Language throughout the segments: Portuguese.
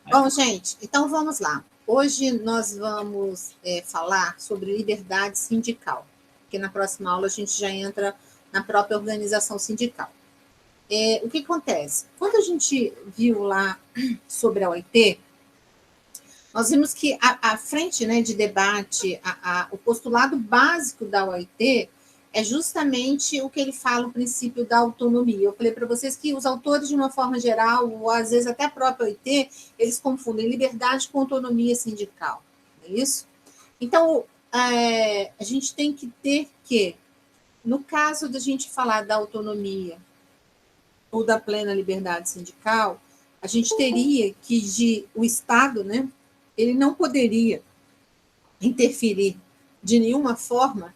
Bom, gente, então vamos lá. Hoje nós vamos falar sobre liberdade sindical, porque na próxima aula a gente já entra na própria organização sindical. O que acontece? Quando a gente viu lá sobre a OIT, nós vimos que a frente, né, de debate, o postulado básico da OIT é justamente o que ele fala, o princípio da autonomia. Eu falei para vocês que os autores, de uma forma geral, ou às vezes até a própria OIT, eles confundem liberdade com autonomia sindical, não é isso? Então, a gente tem que ter que, no caso da gente falar da autonomia ou da plena liberdade sindical, a gente teria que, o Estado, né, ele não poderia interferir de nenhuma forma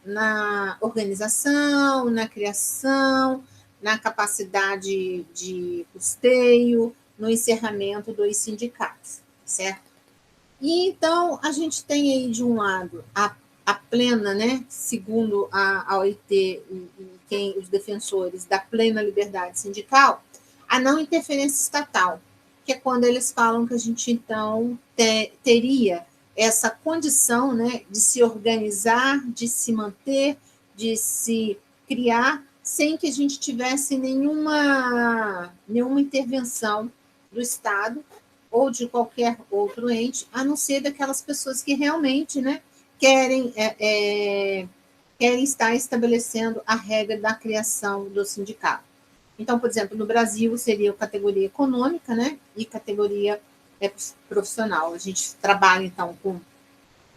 na organização, na criação, na capacidade de custeio, no encerramento dos sindicatos, certo? E então a gente tem aí, de um lado, a plena, né, segundo a OIT e os defensores da plena liberdade sindical, a não interferência estatal, que é quando eles falam que a gente, então, teria essa condição, né, de se organizar, de se manter, de se criar, sem que a gente tivesse nenhuma intervenção do Estado ou de qualquer outro ente, a não ser daquelas pessoas que realmente, né, querem estar estabelecendo a regra da criação do sindicato. Então, por exemplo, no Brasil seria categoria econômica, né, e categoria profissional. A gente trabalha, então, com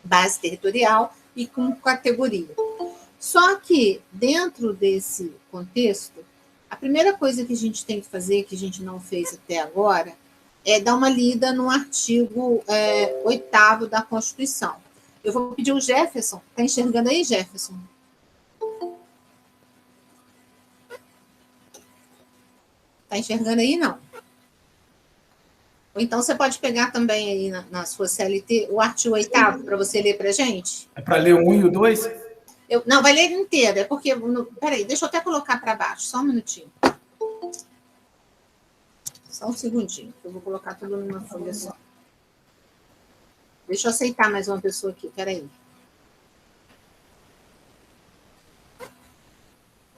base territorial e com categoria. Só que, dentro desse contexto, a primeira coisa que a gente tem que fazer, que a gente não fez até agora, é dar uma lida no artigo 8º da Constituição. Eu vou pedir o Jefferson. Está enxergando aí, Jefferson? Está enxergando aí? Não. Ou então você pode pegar também aí na sua CLT o artigo 8º para você ler para a gente? É para ler o 1 e o 2? Não, vai ler inteiro. É porque... Peraí, deixa eu até colocar para baixo. Só um minutinho. Só um segundinho. Eu vou colocar tudo numa folha só. Deixa eu aceitar mais uma pessoa aqui. Peraí.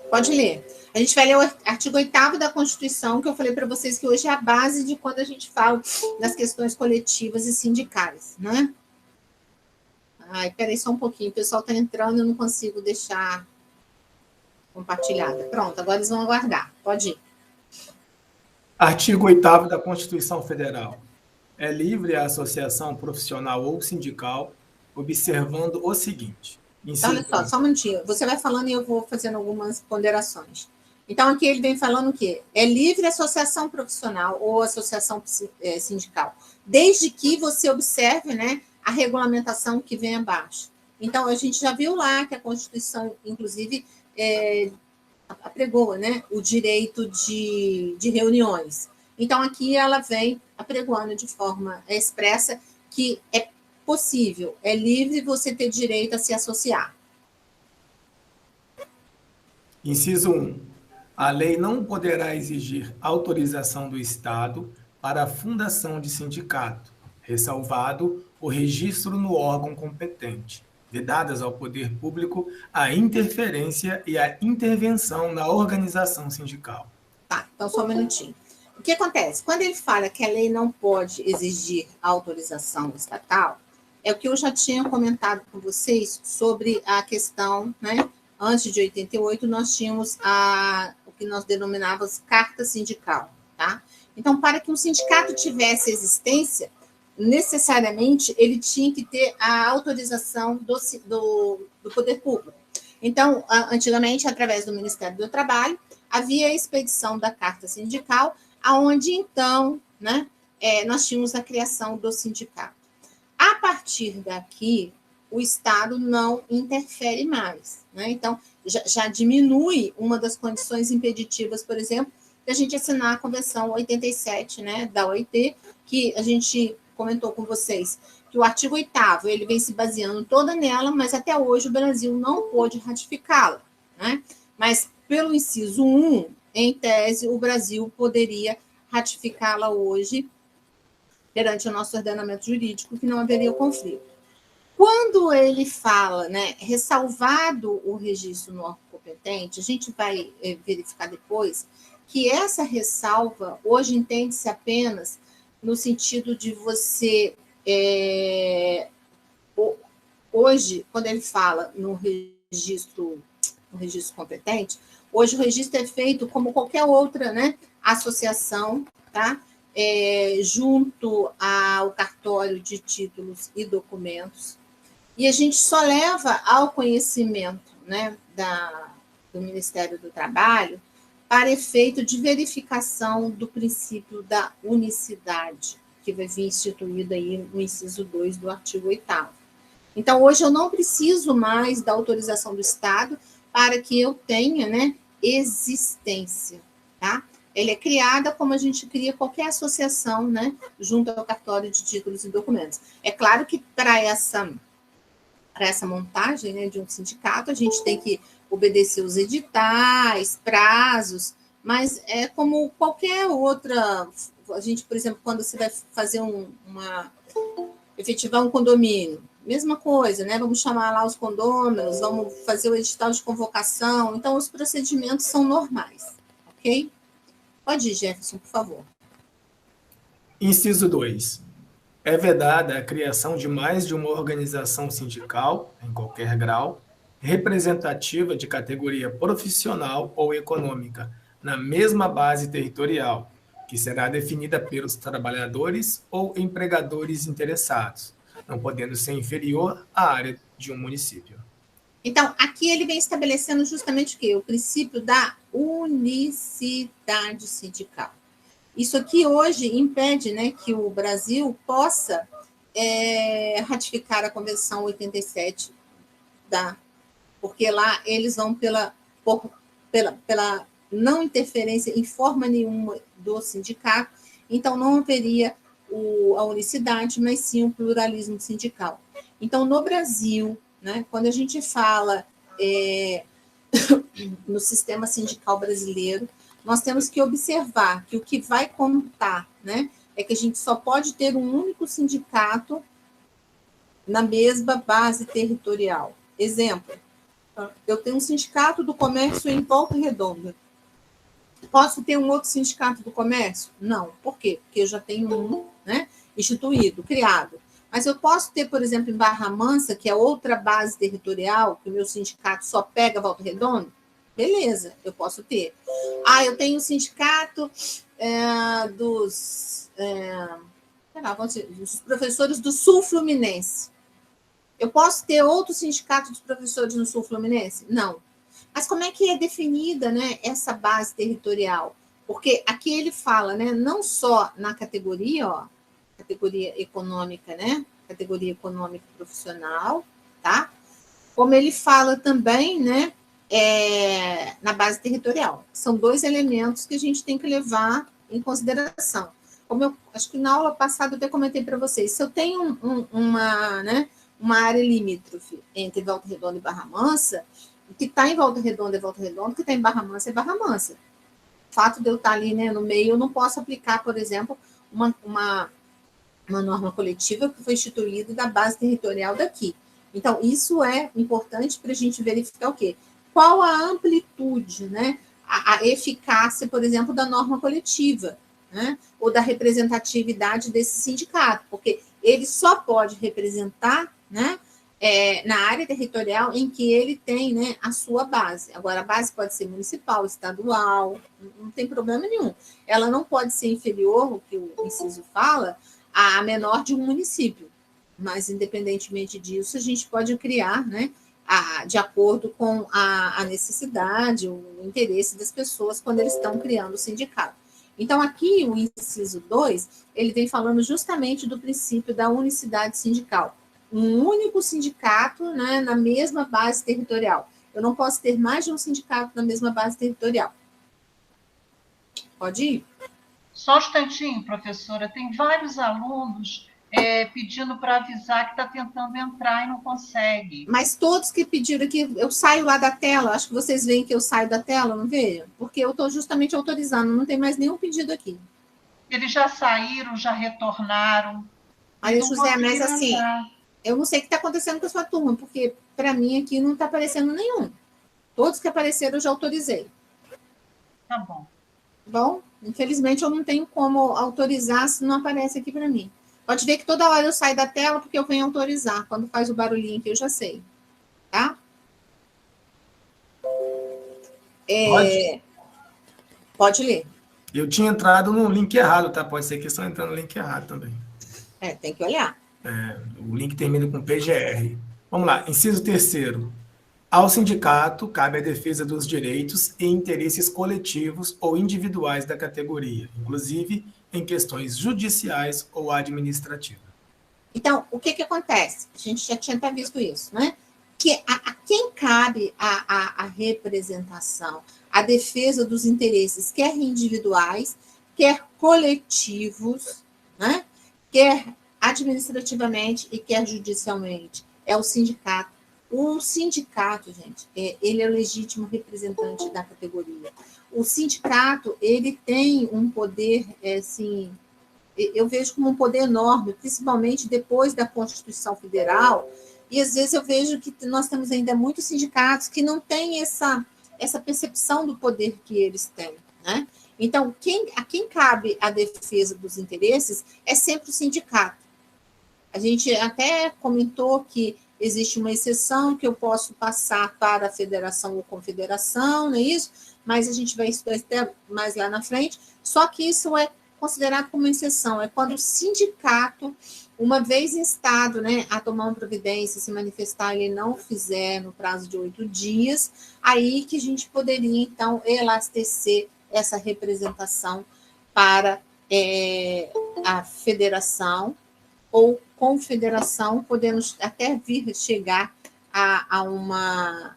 Pode ler. A gente vai ler o artigo 8º da Constituição, que eu falei para vocês que hoje é a base de quando a gente fala das questões coletivas e sindicais, né? Ai, peraí só um pouquinho, o pessoal está entrando, eu não consigo deixar compartilhada. Pronto, agora eles vão aguardar. Pode ir. Artigo 8º da Constituição Federal. É livre a associação profissional ou sindical, observando o seguinte. Então, olha só um minutinho. Você vai falando e eu vou fazendo algumas ponderações. Então, aqui ele vem falando o quê? É livre associação profissional ou associação sindical, desde que você observe, né, a regulamentação que vem abaixo. Então, a gente já viu lá que a Constituição, inclusive, apregou, né, o direito de reuniões. Então, aqui ela vem apregoando de forma expressa que é possível, é livre você ter direito a se associar. Inciso 1. A lei não poderá exigir autorização do Estado para a fundação de sindicato, ressalvado o registro no órgão competente, vedadas ao poder público a interferência e a intervenção na organização sindical. Tá, então só um minutinho. O que acontece? Quando ele fala que a lei não pode exigir autorização estatal, é o que eu já tinha comentado com vocês sobre a questão, né? Antes de 88, nós tínhamos o que nós denominávamos carta sindical, tá? Então, para que um sindicato tivesse existência, necessariamente ele tinha que ter a autorização do poder público. Então, antigamente, através do Ministério do Trabalho, havia a expedição da carta sindical, aonde, então, né, nós tínhamos a criação do sindicato. A partir daqui, o Estado não interfere mais, né? Então, já diminui uma das condições impeditivas, por exemplo, de a gente assinar a Convenção 87, né, da OIT, que a gente comentou com vocês, que o artigo 8º, ele vem se baseando toda nela, mas até hoje o Brasil não pôde ratificá-la, né? Mas, pelo inciso 1, em tese, o Brasil poderia ratificá-la hoje perante o nosso ordenamento jurídico, que não haveria conflito. Quando ele fala, né, ressalvado o registro no órgão competente, a gente vai verificar depois que essa ressalva hoje entende-se apenas no sentido de você hoje, quando ele fala no registro competente, hoje o registro é feito como qualquer outra, né, associação, tá? Junto ao cartório de títulos e documentos, e a gente só leva ao conhecimento, né, do Ministério do Trabalho para efeito de verificação do princípio da unicidade, que vai vir instituído aí no inciso 2 do artigo 8º. Então, hoje eu não preciso mais da autorização do Estado para que eu tenha, né, existência, tá? Ele é criada como a gente cria qualquer associação, né, junto ao cartório de títulos e documentos. É claro que para essa montagem, né, de um sindicato, a gente tem que obedecer os editais, prazos, mas é como qualquer outra. A gente, por exemplo, quando você vai fazer efetivar um condomínio, mesma coisa, né? Vamos chamar lá os condôminos, vamos fazer o edital de convocação. Então, os procedimentos são normais, ok? Pode ir, Jefferson, por favor. Inciso 2. É vedada a criação de mais de uma organização sindical, em qualquer grau, representativa de categoria profissional ou econômica, na mesma base territorial, que será definida pelos trabalhadores ou empregadores interessados, não podendo ser inferior à área de um município. Então, aqui ele vem estabelecendo justamente o quê? O princípio da unicidade sindical. Isso aqui hoje impede, né, que o Brasil possa ratificar a Convenção 87, porque lá eles vão pela não interferência em forma nenhuma do sindicato, então não haveria a unicidade, mas sim o pluralismo sindical. Então, no Brasil, né, quando a gente fala no sistema sindical brasileiro, nós temos que observar que o que vai contar, né, é que a gente só pode ter um único sindicato na mesma base territorial. Exemplo, eu tenho um sindicato do comércio em Volta Redonda. Posso ter um outro sindicato do comércio? Não. Por quê? Porque eu já tenho um, né, instituído, criado. Mas eu posso ter, por exemplo, em Barra Mansa, que é outra base territorial, que o meu sindicato só pega Volta Redonda? Beleza, eu posso ter. Eu tenho um sindicato dos professores do Sul Fluminense. Eu posso ter outro sindicato dos professores no Sul Fluminense? Não. Mas como é que é definida, né, essa base territorial? Porque aqui ele fala, né, não só na categoria, categoria econômica, né, categoria econômica profissional, tá? Como ele fala também, né, na base territorial. São dois elementos que a gente tem que levar em consideração. Como eu acho que na aula passada eu até comentei para vocês, se eu tenho uma área limítrofe entre Volta Redonda e Barra Mansa, o que está em Volta Redonda é Volta Redonda, o que está em Barra Mansa é Barra Mansa. O fato de eu estar ali, né, no meio, eu não posso aplicar, por exemplo, uma norma coletiva que foi instituída da base territorial daqui. Então, isso é importante para a gente verificar o quê? Qual a amplitude, né, a eficácia, por exemplo, da norma coletiva, né, ou da representatividade desse sindicato, porque ele só pode representar, né, na área territorial em que ele tem, né, a sua base. Agora, a base pode ser municipal, estadual, não tem problema nenhum. Ela não pode ser inferior, o que o inciso fala, a menor de um município. Mas, independentemente disso, a gente pode criar, né, de acordo com a necessidade, o interesse das pessoas quando eles estão criando o sindicato. Então, aqui, o inciso 2, ele vem falando justamente do princípio da unicidade sindical. Um único sindicato, né, na mesma base territorial. Eu não posso ter mais de um sindicato na mesma base territorial. Pode ir? Só um instantinho, professora. Tem vários alunos pedindo para avisar que está tentando entrar e não consegue. Mas todos que pediram aqui, eu saio lá da tela, acho que vocês veem que eu saio da tela, não vejo? Porque eu estou justamente autorizando, não tem mais nenhum pedido aqui. Eles já saíram, já retornaram. Aí, José, mas assim, entrar. Eu não sei o que está acontecendo com a sua turma, porque para mim aqui não está aparecendo nenhum. Todos que apareceram eu já autorizei. Tá bom. Bom, infelizmente eu não tenho como autorizar se não aparece aqui para mim. Pode ver que toda hora eu saio da tela porque eu venho autorizar. Quando faz o barulhinho aqui, eu já sei. Tá? Pode ler. Eu tinha entrado no link errado, tá? Pode ser que estão entrando no link errado também. Tem que olhar. O link termina com PGR. Vamos lá. Inciso 3º. Ao sindicato, cabe a defesa dos direitos e interesses coletivos ou individuais da categoria, inclusive em questões judiciais ou administrativas. Então, o que acontece? A gente já tinha até visto isso, né? Que a quem cabe a representação, a defesa dos interesses, quer individuais, quer coletivos, né? Quer administrativamente e quer judicialmente, é o sindicato. O sindicato, gente, ele é o legítimo representante da categoria. O sindicato, ele tem um poder, assim, eu vejo como um poder enorme, principalmente depois da Constituição Federal, e às vezes eu vejo que nós temos ainda muitos sindicatos que não têm essa percepção do poder que eles têm, né? Então, a quem cabe a defesa dos interesses é sempre o sindicato. A gente até comentou que existe uma exceção que eu posso passar para a federação ou confederação, não é isso? Mas a gente vai estudar até mais lá na frente. Só que isso é considerado como exceção. É quando o sindicato, uma vez instado, né, a tomar uma providência, se manifestar, ele não fizer no prazo de 8 dias, aí que a gente poderia, então, elastecer essa representação para a federação ou confederação, podendo até vir chegar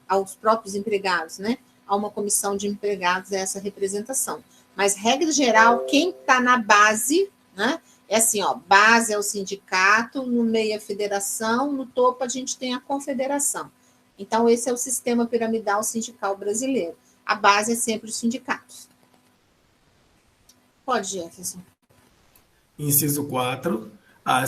aos próprios empregados, né? A uma comissão de empregados, essa representação. Mas, regra geral, quem está na base, né? É assim, ó, base é o sindicato, no meio a federação, no topo a gente tem a confederação. Então, esse é o sistema piramidal sindical brasileiro. A base é sempre os sindicatos. Pode, Jefferson. Inciso 4. A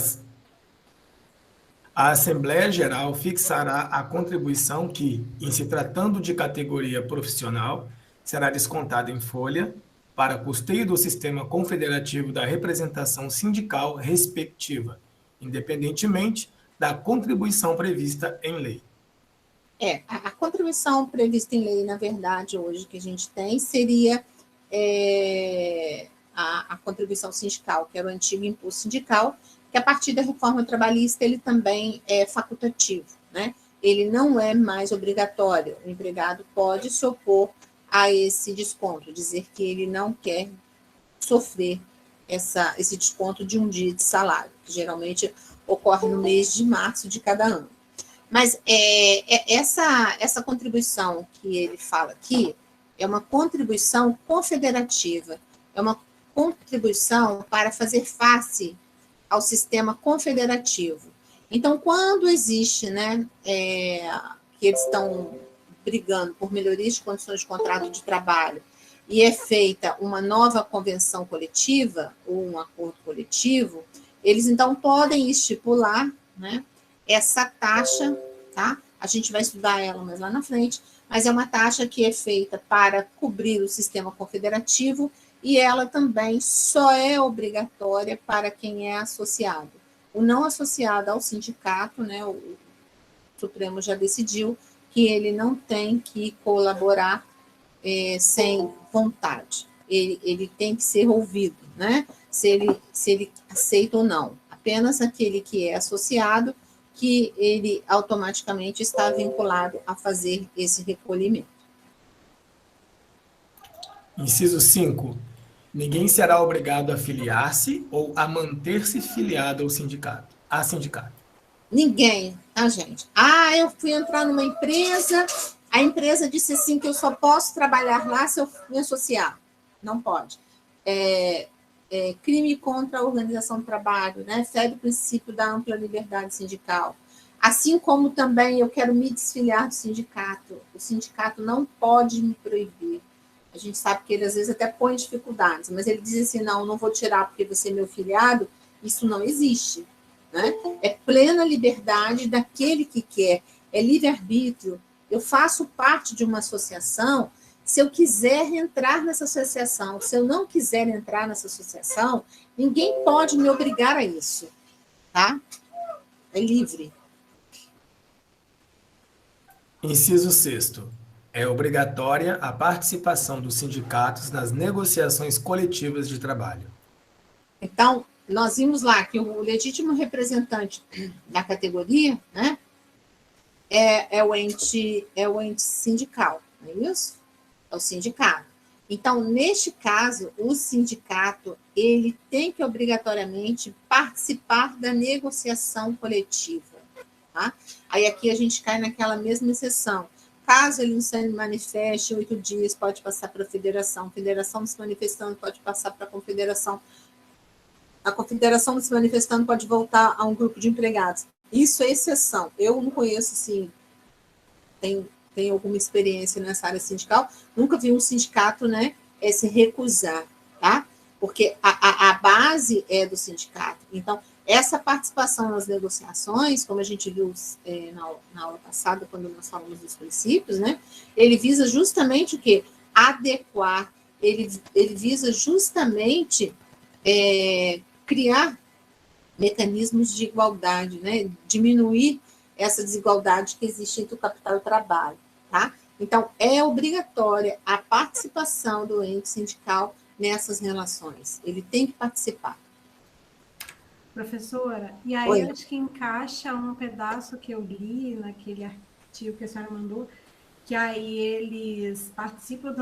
Assembleia Geral fixará a contribuição que, em se tratando de categoria profissional, será descontada em folha para custeio do sistema confederativo da representação sindical respectiva, independentemente da contribuição prevista em lei. A contribuição prevista em lei, na verdade, hoje que a gente tem, seria a contribuição sindical, que era o antigo imposto sindical, que a partir da reforma trabalhista ele também é facultativo, né? Ele não é mais obrigatório. O empregado pode se opor a esse desconto, dizer que ele não quer sofrer esse desconto de um dia de salário, que geralmente ocorre no mês de março de cada ano. Mas essa contribuição que ele fala aqui é uma contribuição confederativa, é uma contribuição para fazer face ao sistema confederativo. Então, quando existe, né, que eles estão brigando por melhorias de condições de contrato de trabalho e é feita uma nova convenção coletiva ou um acordo coletivo, eles então podem estipular, né, essa taxa, tá? A gente vai estudar ela mais lá na frente, mas é uma taxa que é feita para cobrir o sistema confederativo e ela também só é obrigatória para quem é associado. O não associado ao sindicato, né, o Supremo já decidiu que ele não tem que colaborar sem vontade. Ele tem que ser ouvido, né? Se ele aceita ou não. Apenas aquele que é associado, que ele automaticamente está vinculado a fazer esse recolhimento. Inciso 5. Ninguém será obrigado a filiar-se ou a manter-se filiado ao sindicato. Ninguém, tá, gente? Eu fui entrar numa empresa, a empresa disse assim que eu só posso trabalhar lá se eu me associar. Não pode. crime contra a organização do trabalho, né? Fere o princípio da ampla liberdade sindical. Assim como também eu quero me desfiliar do sindicato. O sindicato não pode me proibir. A gente sabe que ele, às vezes, até põe dificuldades, mas ele diz assim, não vou tirar porque você é meu filiado. Isso não existe, né? É plena liberdade daquele que quer. É livre-arbítrio. Eu faço parte de uma associação. Se eu quiser entrar nessa associação, se eu não quiser entrar nessa associação, ninguém pode me obrigar a isso, tá? É livre. Inciso 6º. É obrigatória a participação dos sindicatos nas negociações coletivas de trabalho. Então, nós vimos lá que o legítimo representante da categoria, né, é o ente sindical, não é isso? É o sindicato. Então, neste caso, o sindicato ele tem que obrigatoriamente participar da negociação coletiva. Tá? Aí aqui a gente cai naquela mesma exceção. Caso ele não se manifeste 8 dias, pode passar para a federação não se manifestando, pode passar para a confederação não se manifestando, pode voltar a um grupo de empregados. Isso é exceção. Eu não conheço, assim, tem alguma experiência nessa área sindical, nunca vi um sindicato, né, se recusar, tá? Porque a base é do sindicato. Então, essa participação nas negociações, como a gente viu na aula passada, quando nós falamos dos princípios, né, ele visa justamente o quê? Adequar, ele visa justamente criar mecanismos de igualdade, né, diminuir essa desigualdade que existe entre o capital e o trabalho, tá? Então, é obrigatória a participação do ente sindical nessas relações. Ele tem que participar. Professora, e aí Oi. acho que encaixa um pedaço que eu li naquele artigo que a senhora mandou, que aí eles participam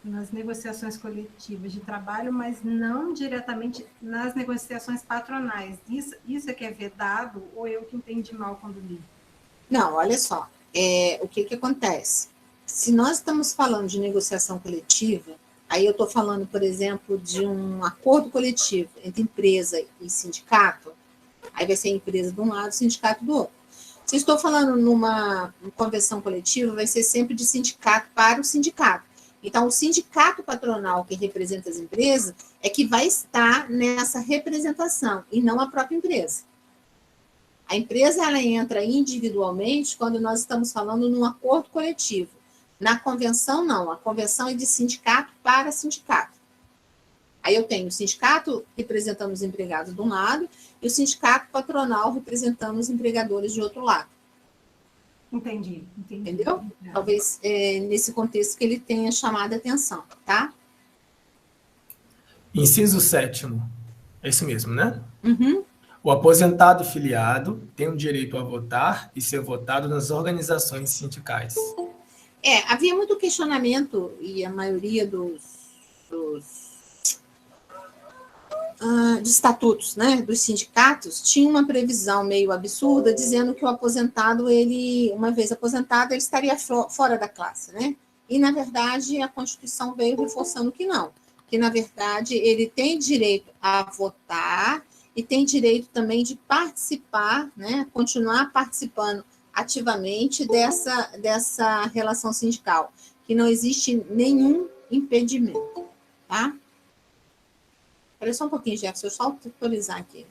nas negociações coletivas de trabalho, mas não diretamente nas negociações patronais. Isso é que é vedado ou eu que entendi mal quando li? Não, olha só, o que acontece? Se nós estamos falando de negociação coletiva, aí eu estou falando, por exemplo, de um acordo coletivo entre empresa e sindicato, aí vai ser a empresa de um lado e o sindicato do outro. Se estou falando numa convenção coletiva, vai ser sempre de sindicato para o sindicato. Então, o sindicato patronal que representa as empresas é que vai estar nessa representação, e não a própria empresa. A empresa ela entra individualmente quando nós estamos falando num acordo coletivo. Na convenção, não. A convenção é de sindicato para sindicato. Aí eu tenho o sindicato representando os empregados de um lado e o sindicato patronal representando os empregadores de outro lado. Entendi. Entendeu? Talvez nesse contexto que ele tenha chamado a atenção, tá? Inciso 7º. É isso mesmo, né? Uhum. O aposentado filiado tem o direito a votar e ser votado nas organizações sindicais. Havia muito questionamento, e a maioria de estatutos, né, dos sindicatos, tinha uma previsão meio absurda, dizendo que o aposentado, uma vez aposentado, ele estaria fora da classe, né? E, na verdade, a Constituição veio reforçando que não, que, na verdade, ele tem direito a votar e tem direito também de participar, né, continuar participando ativamente dessa relação sindical, que não existe nenhum impedimento, tá? Espera só um pouquinho, Jefferson, deixa eu só atualizar aqui.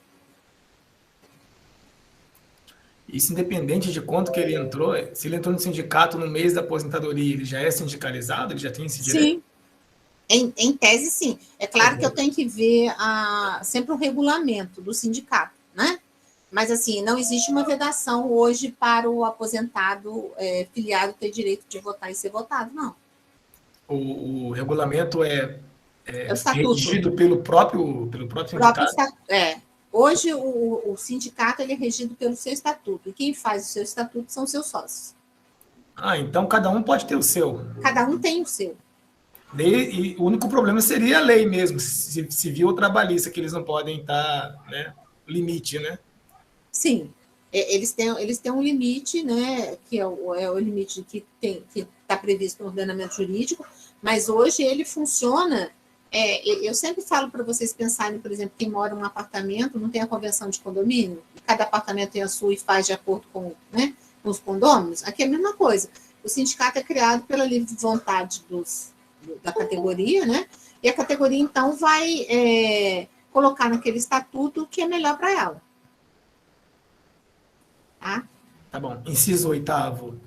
Isso independente de quanto que ele entrou, se ele entrou no sindicato no mês da aposentadoria, ele já é sindicalizado? Ele já tem esse direito? Sim, em tese, sim. É claro que eu tenho que ver sempre o regulamento do sindicato, né? Mas, assim, não existe uma vedação hoje para o aposentado filiado ter direito de votar e ser votado, não. O regulamento é o estatuto. regido pelo próprio sindicato? Hoje, o sindicato ele é regido pelo seu estatuto, e quem faz o seu estatuto são os seus sócios. Então cada um pode ter o seu. Cada um tem o seu. E o único problema seria a lei mesmo, civil ou trabalhista, que eles não podem estar, né, limite, né? Sim, eles têm um limite, né, que é o limite que está previsto no ordenamento jurídico, mas hoje ele funciona Eu sempre falo para vocês pensarem, por exemplo, quem mora em um apartamento, não tem a convenção de condomínio, cada apartamento tem a sua e faz de acordo com, né, com os condôminos. Aqui é a mesma coisa. O sindicato é criado pela livre vontade da categoria, né? E a categoria, então, vai colocar naquele estatuto o que é melhor para ela. Tá? Tá bom. Inciso 8º.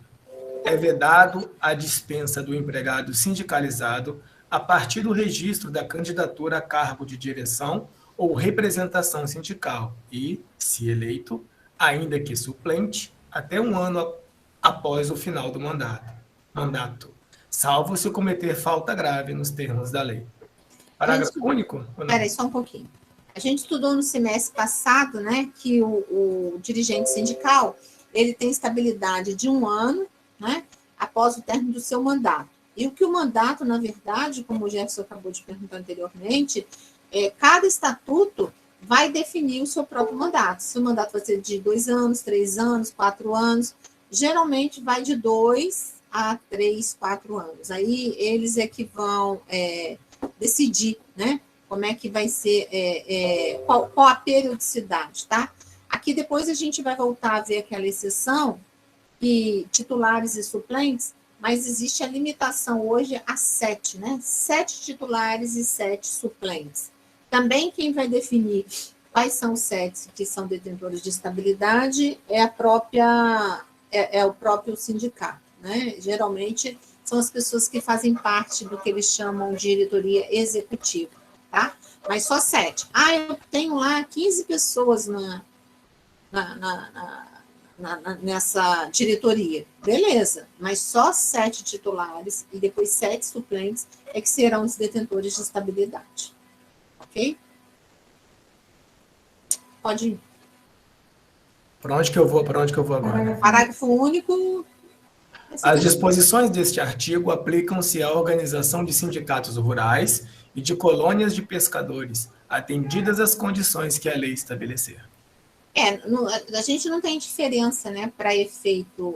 É vedado a dispensa do empregado sindicalizado a partir do registro da candidatura a cargo de direção ou representação sindical e, se eleito, ainda que suplente, até 1 ano após o final do mandato, salvo se cometer falta grave nos termos da lei. Parágrafo único? Espera aí, só um pouquinho. A gente estudou no semestre passado, né, que o dirigente sindical ele tem estabilidade de 1 ano, né, após o término do seu mandato. E o que o mandato, na verdade, como o Jefferson acabou de perguntar anteriormente, cada estatuto vai definir o seu próprio mandato. Se o mandato vai ser de 2 anos, 3 anos, 4 anos, geralmente vai de 2 a 3, 4 anos. Aí eles é que vão decidir, né, como é que vai ser, qual a periodicidade, tá? Aqui depois a gente vai voltar a ver aquela exceção, que titulares e suplentes, mas existe a limitação hoje a 7, né? 7 titulares e 7 suplentes. Também quem vai definir quais são os 7 que são detentores de estabilidade é o próprio sindicato, né? Geralmente são as pessoas que fazem parte do que eles chamam de diretoria executiva, tá? Mas só 7. Eu tenho lá 15 pessoas nessa diretoria. Beleza, mas só 7 titulares e depois 7 suplentes é que serão os detentores de estabilidade. Ok? Pode ir. Para onde que eu vou agora? Parágrafo único. As disposições deste artigo aplicam-se à organização de sindicatos rurais e de colônias de pescadores, atendidas as condições que a lei estabelecer. A gente não tem diferença, né, para efeito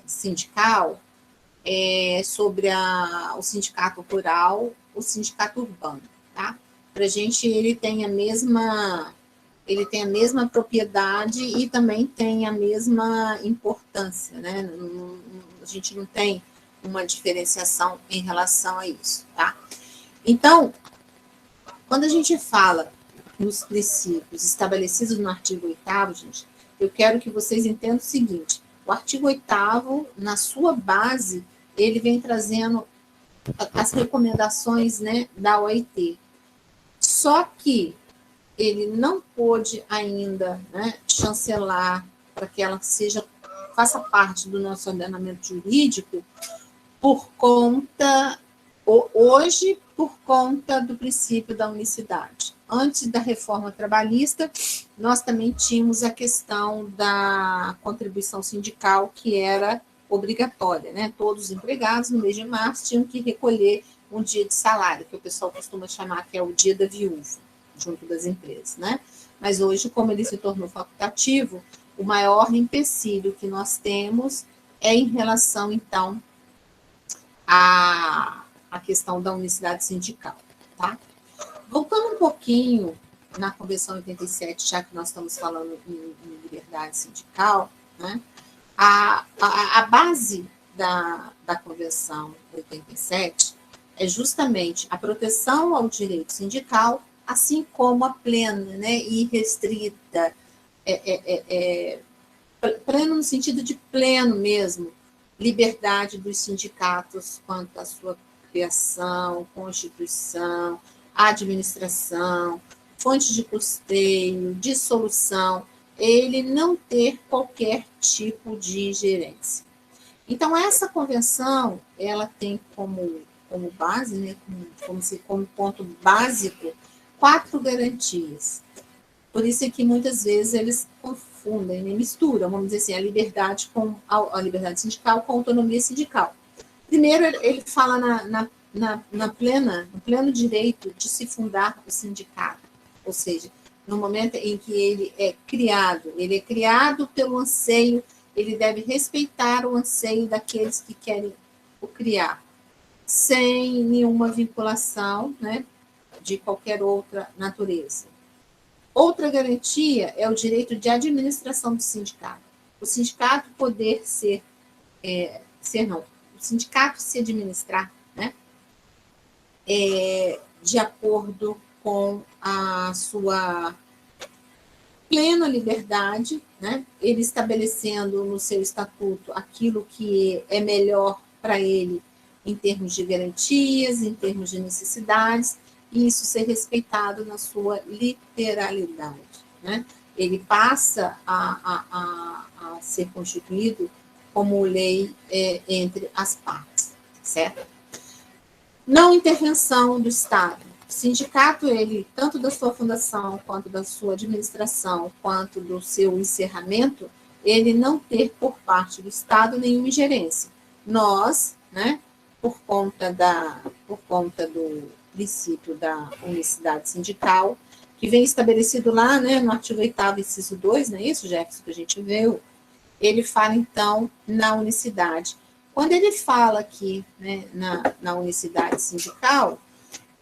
sindical sobre o sindicato rural, o sindicato urbano, tá? Para a gente ele tem a mesma propriedade e também tem a mesma importância, né? A gente não tem uma diferenciação em relação a isso, tá? Então, quando a gente fala nos princípios estabelecidos no artigo 8º, gente, eu quero que vocês entendam o seguinte: o artigo 8º, na sua base, ele vem trazendo as recomendações, né, da OIT. Só que ele não pôde ainda, né, chancelar para que ela faça parte do nosso ordenamento jurídico por conta do princípio da unicidade. Antes da reforma trabalhista, nós também tínhamos a questão da contribuição sindical, que era obrigatória, né? Todos os empregados, no mês de março, tinham que recolher um dia de salário, que o pessoal costuma chamar que é o dia da viúva, junto das empresas, né? Mas hoje, como ele se tornou facultativo, o maior empecilho que nós temos é em relação, então, à questão da unicidade sindical, tá? Voltando um pouquinho na Convenção 87, já que nós estamos falando em liberdade sindical, né? A base da Convenção 87 é justamente a proteção ao direito sindical, assim como a plena, né, e restrita, pleno no sentido de pleno mesmo, liberdade dos sindicatos quanto à sua criação, constituição, administração, fonte de custeio, dissolução, ele não ter qualquer tipo de gerência. Então, essa convenção, ela tem como base, né, como ponto básico, 4 garantias. Por isso é que muitas vezes eles confundem, né, misturam, vamos dizer assim, a liberdade sindical com a autonomia sindical. Primeiro, ele fala no pleno direito de se fundar o sindicato, ou seja, no momento em que ele é criado pelo anseio, ele deve respeitar o anseio daqueles que querem o criar, sem nenhuma vinculação, né, de qualquer outra natureza. Outra garantia é o direito de administração do sindicato. O sindicato poder o sindicato se administrar, né, de acordo com a sua plena liberdade, né, ele estabelecendo no seu estatuto aquilo que é melhor para ele em termos de garantias, em termos de necessidades, e isso ser respeitado na sua literalidade, né? Ele passa a ser constituído como lei entre as partes, certo? Não intervenção do Estado. O sindicato, ele, tanto da sua fundação, quanto da sua administração, quanto do seu encerramento, ele não ter por parte do Estado nenhuma ingerência. Nós, né, por conta do princípio da unicidade sindical, que vem estabelecido lá, né, no artigo 8º, inciso 2, não é isso, Jefferson, que a gente viu? Ele fala, então, na unicidade. Quando ele fala aqui, né, na unicidade sindical,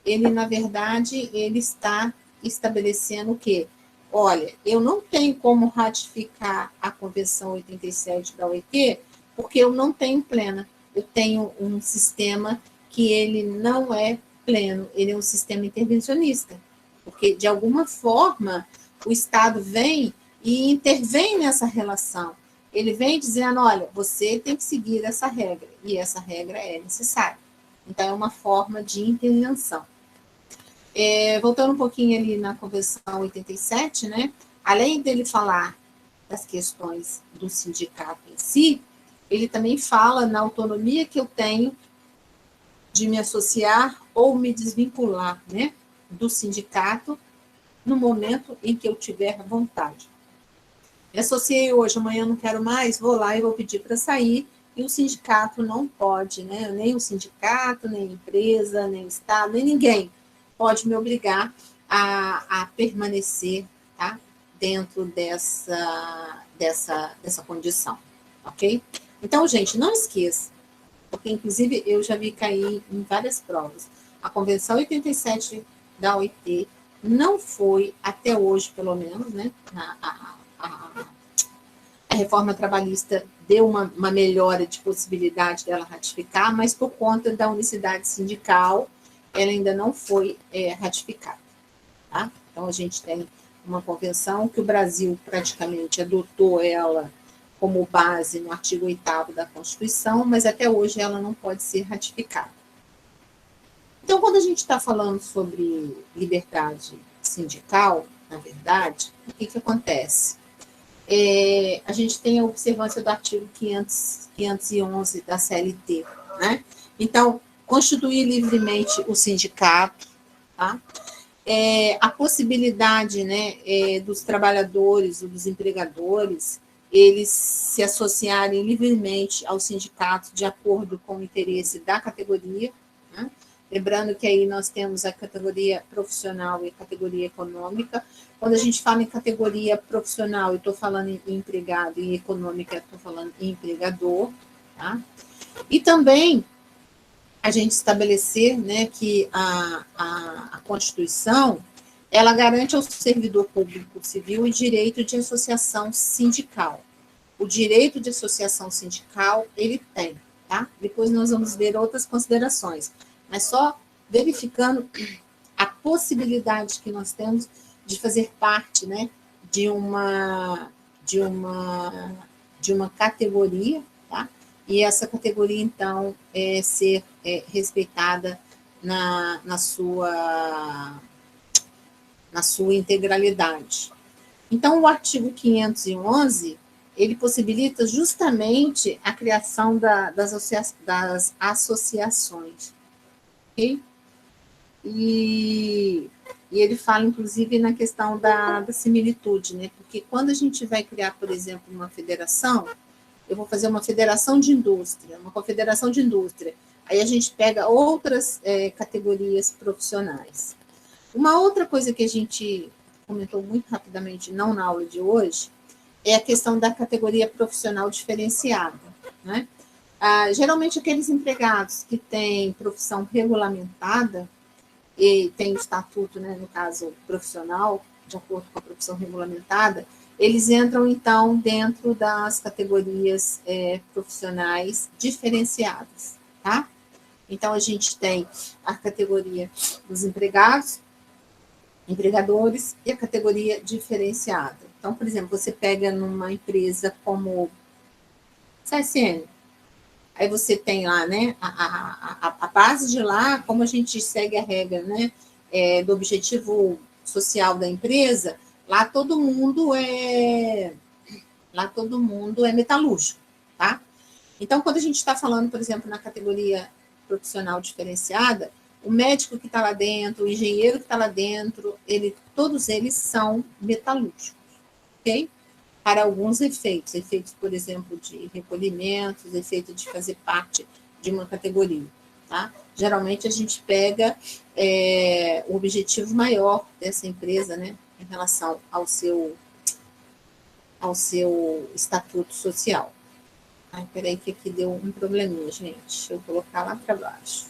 ele, na verdade, ele está estabelecendo o quê? Olha, eu não tenho como ratificar a Convenção 87 da OIT, porque eu não tenho plena. Eu tenho um sistema que ele não é pleno, ele é um sistema intervencionista, porque, de alguma forma, o Estado vem e intervém nessa relação. Ele vem dizendo, olha, você tem que seguir essa regra, e essa regra é necessária. Então, é uma forma de intervenção. Voltando um pouquinho ali na Convenção 87, né, além dele falar das questões do sindicato em si, ele também fala na autonomia que eu tenho de me associar ou me desvincular, né, do sindicato no momento em que eu tiver vontade. Me associei hoje, amanhã não quero mais, vou lá e vou pedir para sair, e o sindicato não pode, né, nem o sindicato, nem a empresa, nem o Estado, nem ninguém pode me obrigar a permanecer, tá, dentro dessa condição, ok? Então, gente, não esqueça, porque, inclusive, eu já vi cair em várias provas. A Convenção 87 da OIT não foi, até hoje, pelo menos, né, a reforma trabalhista deu uma melhora de possibilidade dela ratificar, mas por conta da unicidade sindical, ela ainda não foi ratificada. Tá? Então, a gente tem uma convenção que o Brasil praticamente adotou ela como base no artigo 8º da Constituição, mas até hoje ela não pode ser ratificada. Então, quando a gente está falando sobre liberdade sindical, na verdade, o que acontece? A gente tem a observância do artigo 511 da CLT, né? Então, constituir livremente o sindicato, tá? A possibilidade, né, dos trabalhadores ou dos empregadores eles se associarem livremente ao sindicato de acordo com o interesse da categoria, né? Lembrando que aí nós temos a categoria profissional e a categoria econômica. Quando a gente fala em categoria profissional, eu estou falando em empregado, e econômica, estou falando em empregador. Tá? E também a gente estabelecer, né, que a Constituição, ela garante ao servidor público civil o direito de associação sindical. O direito de associação sindical, ele tem, tá? Depois nós vamos ver outras considerações, mas só verificando a possibilidade que nós temos de fazer parte, né, de uma categoria, tá? E essa categoria, então, ser respeitada na sua integralidade. Então, o artigo 511, ele possibilita justamente a criação das associações. Okay? E ele fala, inclusive, na questão da similitude, né? Porque quando a gente vai criar, por exemplo, uma federação, eu vou fazer uma federação de indústria, uma confederação de indústria, aí a gente pega outras categorias profissionais. Uma outra coisa que a gente comentou muito rapidamente, não na aula de hoje, é a questão da categoria profissional diferenciada, né? Geralmente, aqueles empregados que têm profissão regulamentada, e tem o estatuto, né, no caso profissional, de acordo com a profissão regulamentada, eles entram, então, dentro das categorias profissionais diferenciadas, tá? Então, a gente tem a categoria dos empregados, empregadores e a categoria diferenciada. Então, por exemplo, você pega numa empresa como CSN, aí você tem lá, né, a base de lá, como a gente segue a regra, né, do objetivo social da empresa, lá todo mundo é metalúrgico, tá? Então, quando a gente está falando, por exemplo, na categoria profissional diferenciada, o médico que está lá dentro, o engenheiro que está lá dentro, todos eles são metalúrgicos, ok? Para alguns efeitos, por exemplo, de recolhimentos, efeito de fazer parte de uma categoria, tá? Geralmente a gente pega o objetivo maior dessa empresa, né, em relação ao seu estatuto social. Ai, peraí que aqui deu um probleminha, gente. Deixa eu colocar lá para baixo.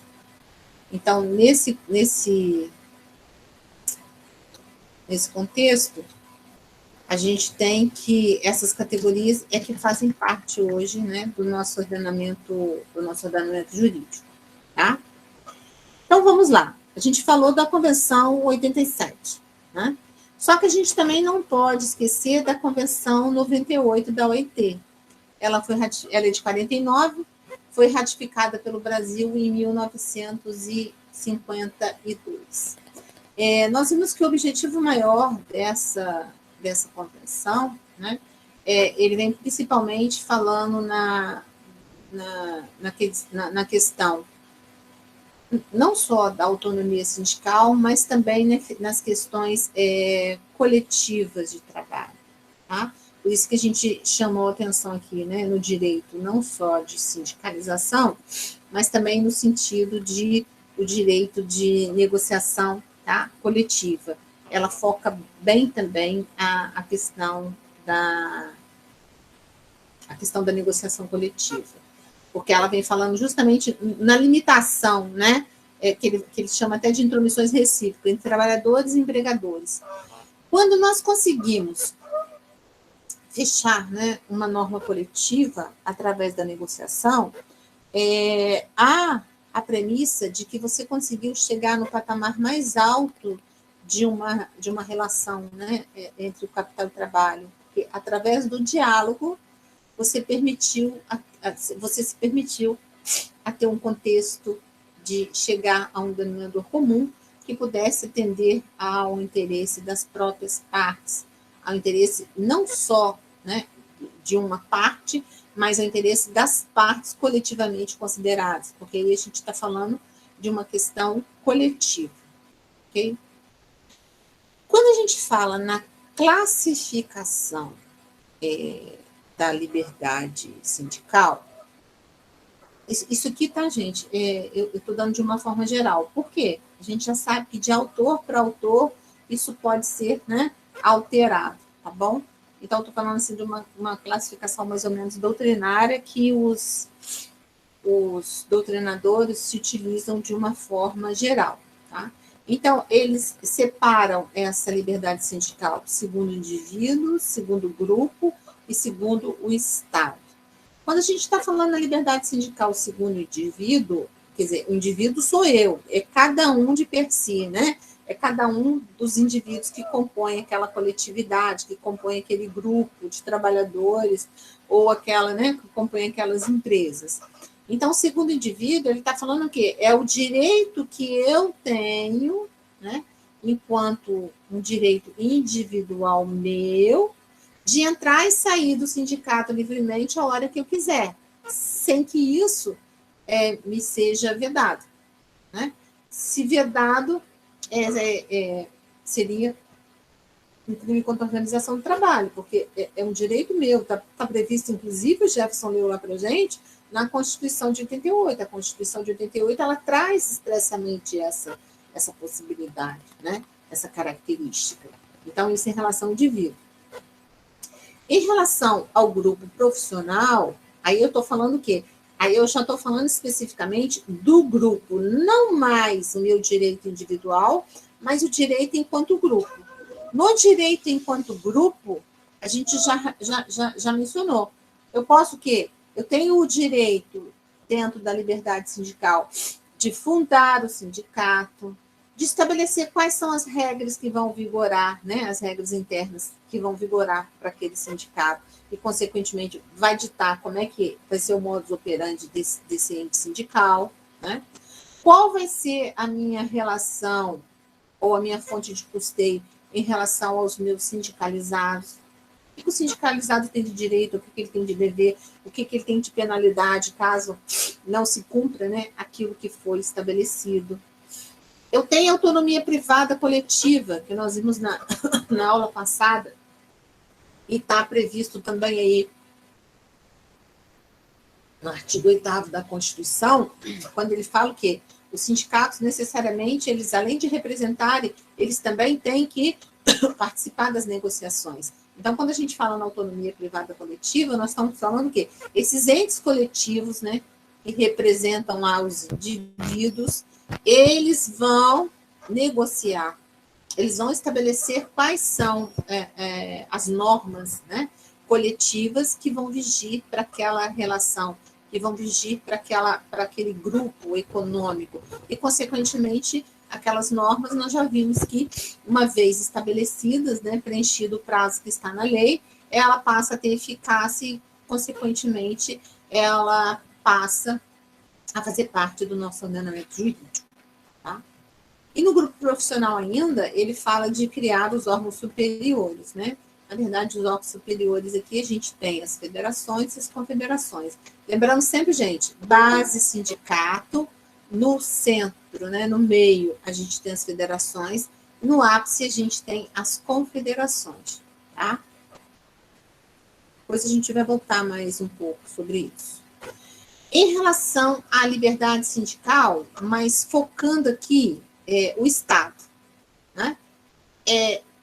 Então, nesse contexto, a gente tem que essas categorias que fazem parte hoje, né, do nosso ordenamento jurídico, tá? Então, vamos lá. A gente falou da Convenção 87, né? Só que a gente também não pode esquecer da Convenção 98 da OIT. Ela é de 49, foi ratificada pelo Brasil em 1952. Nós vimos que o objetivo maior dessa convenção, né, ele vem principalmente falando na questão não só da autonomia sindical, mas também nas questões coletivas de trabalho, tá? Por isso que a gente chamou a atenção aqui, né, no direito não só de sindicalização, mas também no sentido de o direito de negociação, tá, coletiva. Ela foca bem também a questão da negociação coletiva, porque ela vem falando justamente na limitação, né, que ele chama até de intromissões recíprocas entre trabalhadores e empregadores. Quando nós conseguimos fechar, né, uma norma coletiva através da negociação, há a premissa de que você conseguiu chegar no patamar mais alto de uma relação, né, entre o capital e o trabalho, porque através do diálogo você se permitiu a ter um contexto de chegar a um denominador comum que pudesse atender ao interesse das próprias partes, ao interesse não só, né, de uma parte, mas ao interesse das partes coletivamente consideradas, porque aí a gente está falando de uma questão coletiva, ok? Quando a gente fala na classificação da liberdade sindical, isso aqui, tá, gente? Eu estou dando de uma forma geral. Por quê? A gente já sabe que de autor para autor isso pode ser, né, alterado, tá bom? Então, estou falando assim de uma classificação mais ou menos doutrinária que os doutrinadores se utilizam de uma forma geral, tá? Então, eles separam essa liberdade sindical segundo o indivíduo, segundo o grupo e segundo o Estado. Quando a gente está falando da liberdade sindical segundo o indivíduo, quer dizer, o indivíduo sou eu, é cada um de per si, né? É cada um dos indivíduos que compõem aquela coletividade, que compõem aquele grupo de trabalhadores, ou aquela, né, que compõem aquelas empresas. Então, segundo o indivíduo, ele está falando o quê? É o direito que eu tenho, né, enquanto um direito individual meu, de entrar e sair do sindicato livremente a hora que eu quiser, sem que isso me seja vedado, né? Se vedado, seria um crime contra a organização do trabalho, porque é um direito meu, está previsto, inclusive, o Jefferson leu lá para a gente, na Constituição de 88. A Constituição de 88, ela traz expressamente essa possibilidade, né? Essa característica. Então, isso em relação ao indivíduo. Em relação ao grupo profissional, aí eu estou falando o quê? Aí eu já estou falando especificamente do grupo, não mais o meu direito individual, mas o direito enquanto grupo. No direito enquanto grupo, a gente já mencionou. Eu posso que eu tenho o direito, dentro da liberdade sindical, de fundar o sindicato, de estabelecer quais são as regras que vão vigorar, né, as regras internas que vão vigorar para aquele sindicato, e, consequentemente, vai ditar como é que vai ser o modus operandi desse ente sindical, né? Qual vai ser a minha relação ou a minha fonte de custeio em relação aos meus sindicalizados? O que o sindicalizado tem de direito, o que ele tem de dever, o que ele tem de penalidade caso não se cumpra, né, aquilo que foi estabelecido. Eu tenho autonomia privada coletiva, que nós vimos na aula passada, e está previsto também aí no artigo 8º da Constituição, quando ele fala o quê? Os sindicatos, necessariamente, eles, além de representarem, eles também têm que participar das negociações. Então, quando a gente fala na autonomia privada coletiva, nós estamos falando o quê? Esses entes coletivos, né, que representam lá os indivíduos, eles vão negociar, eles vão estabelecer quais são as normas, né, coletivas que vão vigir para aquela relação, que vão vigir para aquele grupo econômico. E, consequentemente, aquelas normas nós já vimos que, uma vez estabelecidas, né, preenchido o prazo que está na lei, ela passa a ter eficácia e, consequentemente, ela passa a fazer parte do nosso ordenamento jurídico. Tá? E no grupo profissional ainda, ele fala de criar os órgãos superiores, né? Na verdade, os órgãos superiores aqui, a gente tem as federações e as confederações. Lembrando sempre, gente, base, sindicato, no centro, né, no meio, a gente tem as federações, no ápice a gente tem as confederações, tá? Depois a gente vai voltar mais um pouco sobre isso. Em relação à liberdade sindical, mas focando aqui o Estado, né?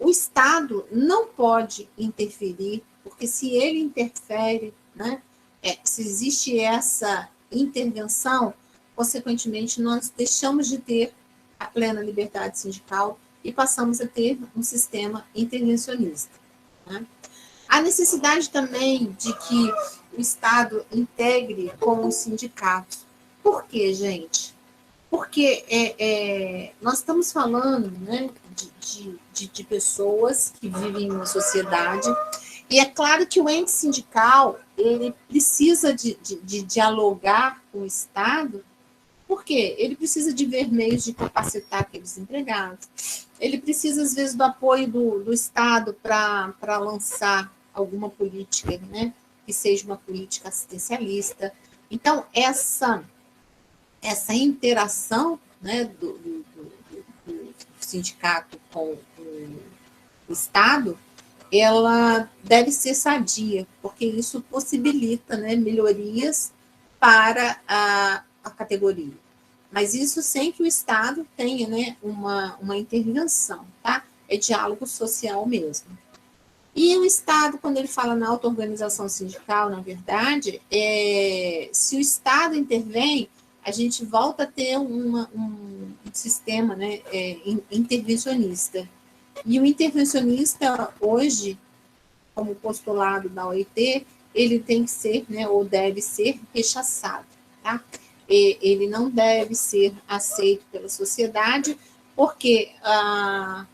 O Estado não pode interferir, porque se ele interfere, né, se existe essa intervenção, consequentemente, nós deixamos de ter a plena liberdade sindical e passamos a ter um sistema intervencionista. Né? Há necessidade também de que o Estado integre com os sindicatos. Por quê, gente? Porque nós estamos falando, né, de pessoas que vivem em uma sociedade, e é claro que o ente sindical ele precisa de dialogar com o Estado, porque ele precisa de ver meios de capacitar aqueles empregados, ele precisa, às vezes, do apoio do Estado para lançar alguma política, né, que seja uma política assistencialista. Então, essa interação, né, do sindicato com o Estado, ela deve ser sadia, porque isso possibilita, né, melhorias para a categoria. Mas isso sem que o Estado tenha, né, uma intervenção, tá? É diálogo social mesmo. E o Estado, quando ele fala na auto-organização sindical, na verdade, se o Estado intervém, a gente volta a ter um sistema, né, intervencionista. E o intervencionista, hoje, como postulado da OIT, ele tem que ser, né, ou deve ser rechaçado, tá? Ele não deve ser aceito pela sociedade, porque a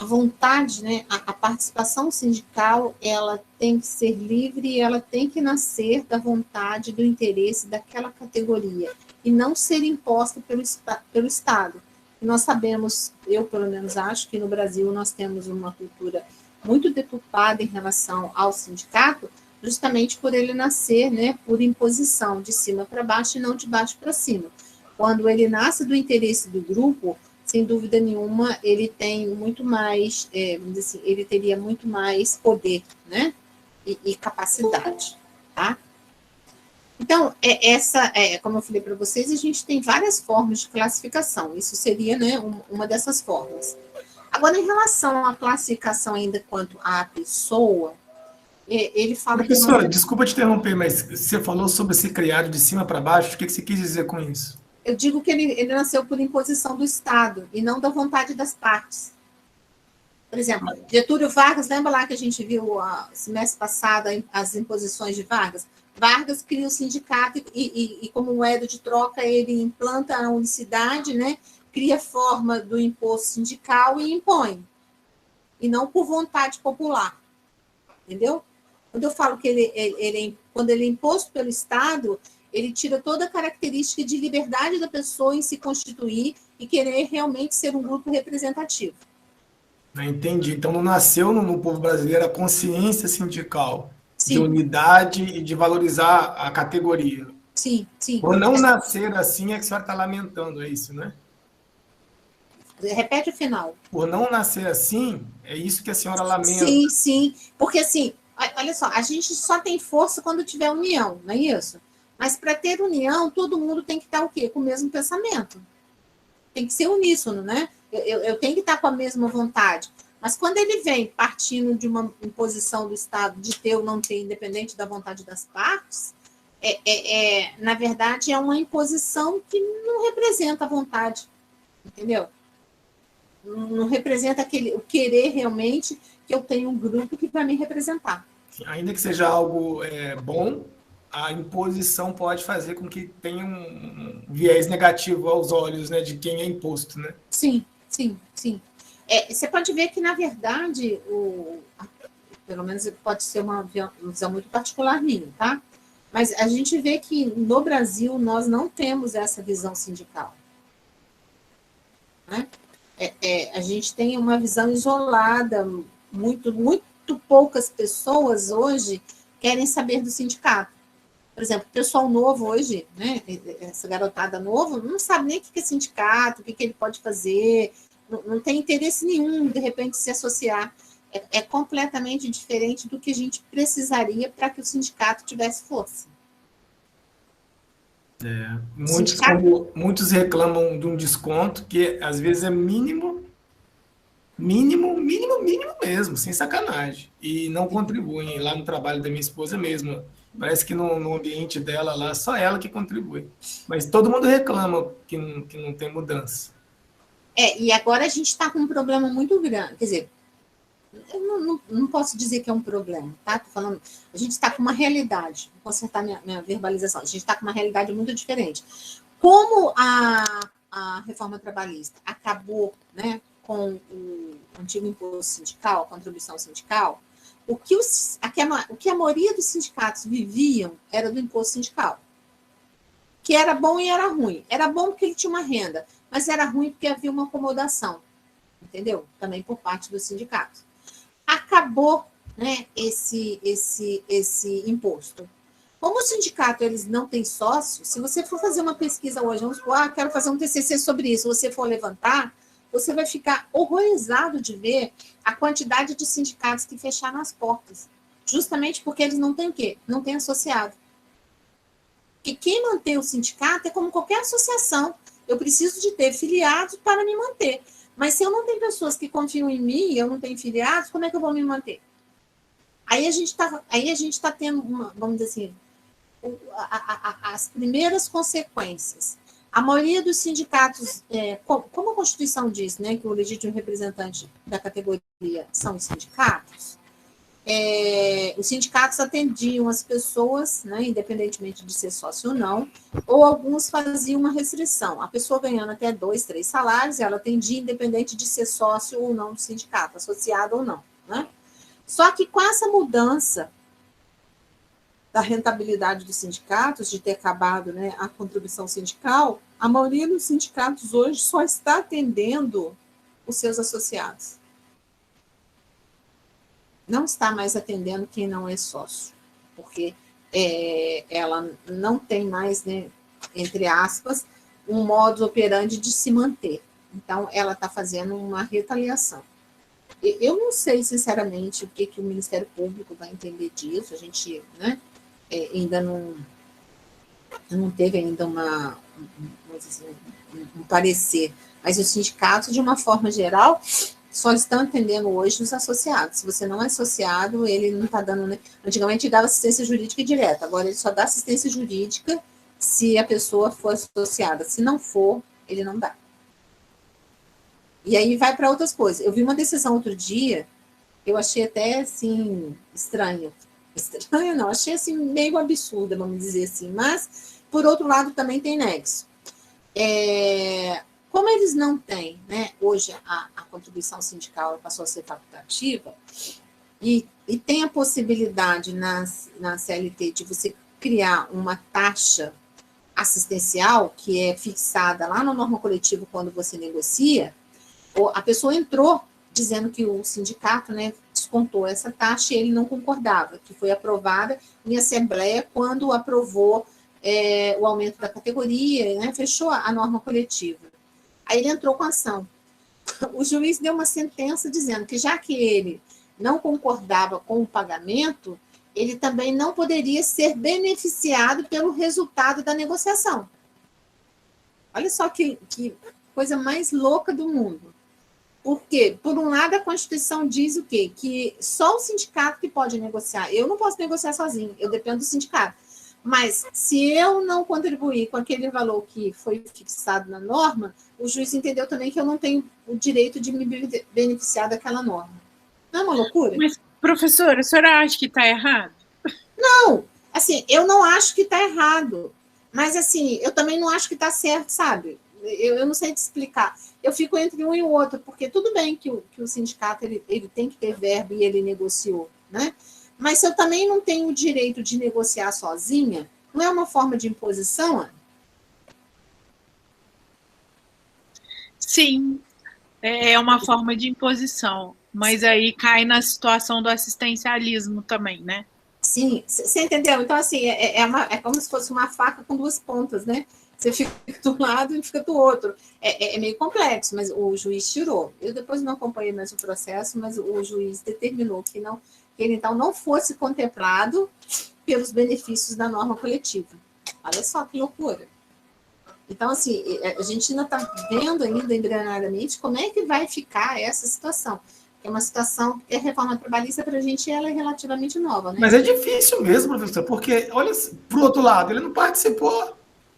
vontade, né, a participação sindical, ela tem que ser livre e ela tem que nascer da vontade, do interesse daquela categoria, e não ser imposta pelo Estado. E nós sabemos, eu pelo menos acho, que no Brasil nós temos uma cultura muito deturpada em relação ao sindicato, justamente por ele nascer, né, por imposição, de cima para baixo e não de baixo para cima. Quando ele nasce do interesse do grupo, sem dúvida nenhuma, ele tem muito mais, vamos dizer assim, ele teria muito mais poder, né, e capacidade, tá? Então, como eu falei para vocês, a gente tem várias formas de classificação, isso seria, né, uma dessas formas. Agora, em relação à classificação ainda quanto à pessoa, Ele fala que Professora, desculpa te interromper, mas você falou sobre ser criado de cima para baixo, o que você quis dizer com isso? eu digo que ele nasceu por imposição do Estado e não da vontade das partes. Por exemplo, Getúlio Vargas, lembra lá que a gente viu semestre passado as imposições de Vargas? Vargas cria o sindicato e como moeda de troca, ele implanta a unicidade, né? Cria forma do imposto sindical e impõe. E não por vontade popular. Entendeu? Quando eu falo que quando ele é imposto pelo Estado, ele tira toda a característica de liberdade da pessoa em se constituir e querer realmente ser um grupo representativo. Entendi. Então não nasceu no povo brasileiro a consciência sindical Sim. de unidade e de valorizar a categoria. Sim, sim. Por não nascer assim é que a senhora está lamentando, é isso, né? Repete o final. Por não nascer assim, é isso que a senhora lamenta. Sim, sim. Porque assim, olha só, a gente só tem força quando tiver união, não é isso? Mas para ter união, todo mundo tem que estar o quê? Com o mesmo pensamento. Tem que ser uníssono, né? Eu tenho que estar com a mesma vontade. Mas quando ele vem partindo de uma imposição do Estado de ter ou não ter, independente da vontade das partes, na verdade, é uma imposição que não representa a vontade, entendeu? Não representa o querer realmente que eu tenho um grupo que vai me representar. Ainda que seja algo bom, a imposição pode fazer com que tenha um viés negativo aos olhos, né, de quem é imposto, né? Sim, sim, sim. Você pode ver que, na verdade, pelo menos pode ser uma visão muito particular minha, tá? Mas a gente vê que no Brasil nós não temos essa visão sindical. Né? A gente tem uma visão isolada, muito poucas pessoas hoje querem saber do sindicato. Por exemplo, o pessoal novo hoje, né, essa garotada nova, não sabe nem o que é sindicato, o que ele pode fazer, não tem interesse nenhum, de repente, se associar. É completamente diferente do que a gente precisaria para que o sindicato tivesse força. Muitos reclamam de um desconto que às vezes é mínimo mesmo, sem sacanagem, e não contribuem. Lá no trabalho da minha esposa mesmo, parece que no ambiente dela lá, só ela que contribui. Mas todo mundo reclama que não tem mudança. E agora a gente está com um problema muito grande. Quer dizer, eu não posso dizer que é um problema, tá? Tô falando, a gente está com uma realidade, vou consertar minha verbalização, a gente está com uma realidade muito diferente. Como a reforma trabalhista acabou, né, com o antigo imposto sindical, a contribuição sindical, o que a maioria dos sindicatos viviam era do imposto sindical, que era bom e era ruim. Era bom porque ele tinha uma renda, mas era ruim porque havia uma acomodação, entendeu? Também por parte dos sindicatos. Acabou, né, esse imposto. Como o sindicato eles não têm sócio, se você for fazer uma pesquisa hoje, vamos supor, quero fazer um TCC sobre isso, você for levantar, você vai ficar horrorizado de ver a quantidade de sindicatos que fecharam as portas, justamente porque eles não têm o quê? Não têm associado. Porque quem mantém o sindicato é como qualquer associação. Eu preciso de ter filiados para me manter. Mas se eu não tenho pessoas que confiam em mim e eu não tenho filiados, como é que eu vou me manter? Aí a gente está tendo, vamos dizer assim, as primeiras consequências. A maioria dos sindicatos, como a Constituição diz, né, que o legítimo representante da categoria são os sindicatos, os sindicatos atendiam as pessoas, né, independentemente de ser sócio ou não, ou alguns faziam uma restrição. A pessoa ganhando até 2, 3 salários, ela atendia independente de ser sócio ou não do sindicato, associado ou não. Né? Só que com essa mudança da rentabilidade dos sindicatos, de ter acabado, né, a contribuição sindical, a maioria dos sindicatos hoje só está atendendo os seus associados. Não está mais atendendo quem não é sócio, porque ela não tem mais, né, entre aspas, um modus operandi de se manter. Então, ela está fazendo uma retaliação. Eu não sei, sinceramente, o que o Ministério Público vai entender disso. A gente, né, ainda não teve ainda um parecer. Mas os sindicatos, de uma forma geral, só estão atendendo hoje os associados. Se você não é associado, ele não está dando, né? Antigamente dava assistência jurídica direta, agora ele só dá assistência jurídica se a pessoa for associada. Se não for, ele não dá. E aí vai para outras coisas. Eu vi uma decisão outro dia, eu achei até, assim, estranho. Estranho não, achei, assim, meio absurda, vamos dizer assim. Mas, por outro lado, também tem nexo. Como eles não têm, né, hoje a contribuição sindical passou a ser facultativa, e tem a possibilidade na CLT de você criar uma taxa assistencial, que é fixada lá na norma coletiva quando você negocia, a pessoa entrou dizendo que o sindicato, né, descontou essa taxa e ele não concordava, que foi aprovada em assembleia quando aprovou o aumento da categoria, né, fechou a norma coletiva. Aí ele entrou com a ação. O juiz deu uma sentença dizendo que, já que ele não concordava com o pagamento, ele também não poderia ser beneficiado pelo resultado da negociação. Olha só que coisa mais louca do mundo. Por quê? Por um lado, a Constituição diz o quê? Que só o sindicato que pode negociar. Eu não posso negociar sozinho, eu dependo do sindicato. Mas, se eu não contribuir com aquele valor que foi fixado na norma, o juiz entendeu também que eu não tenho o direito de me beneficiar daquela norma. Não é uma loucura? Mas, professora, a senhora acha que está errado? Não, assim, eu não acho que está errado. Mas, assim, eu também não acho que está certo, sabe? Eu não sei te explicar. Eu fico entre um e o outro, porque tudo bem que o sindicato ele tem que ter verba e ele negociou, né? Mas se eu também não tenho o direito de negociar sozinha, não é uma forma de imposição, Ana? Sim, é uma forma de imposição, mas aí cai na situação do assistencialismo também, né? Sim, você entendeu? Então, assim, é como se fosse uma faca com duas pontas, né? Você fica do lado e fica do outro. É meio complexo, mas o juiz tirou. Eu depois não acompanhei mais o processo, mas o juiz determinou que ele, então, não fosse contemplado pelos benefícios da norma coletiva. Olha só que loucura. Então, assim, a gente ainda está vendo ainda embrionariamente como é que vai ficar essa situação. É uma situação que a reforma trabalhista, para a gente, ela é relativamente nova, né? Mas é difícil mesmo, professor, porque, olha, para o outro lado, ele não participou.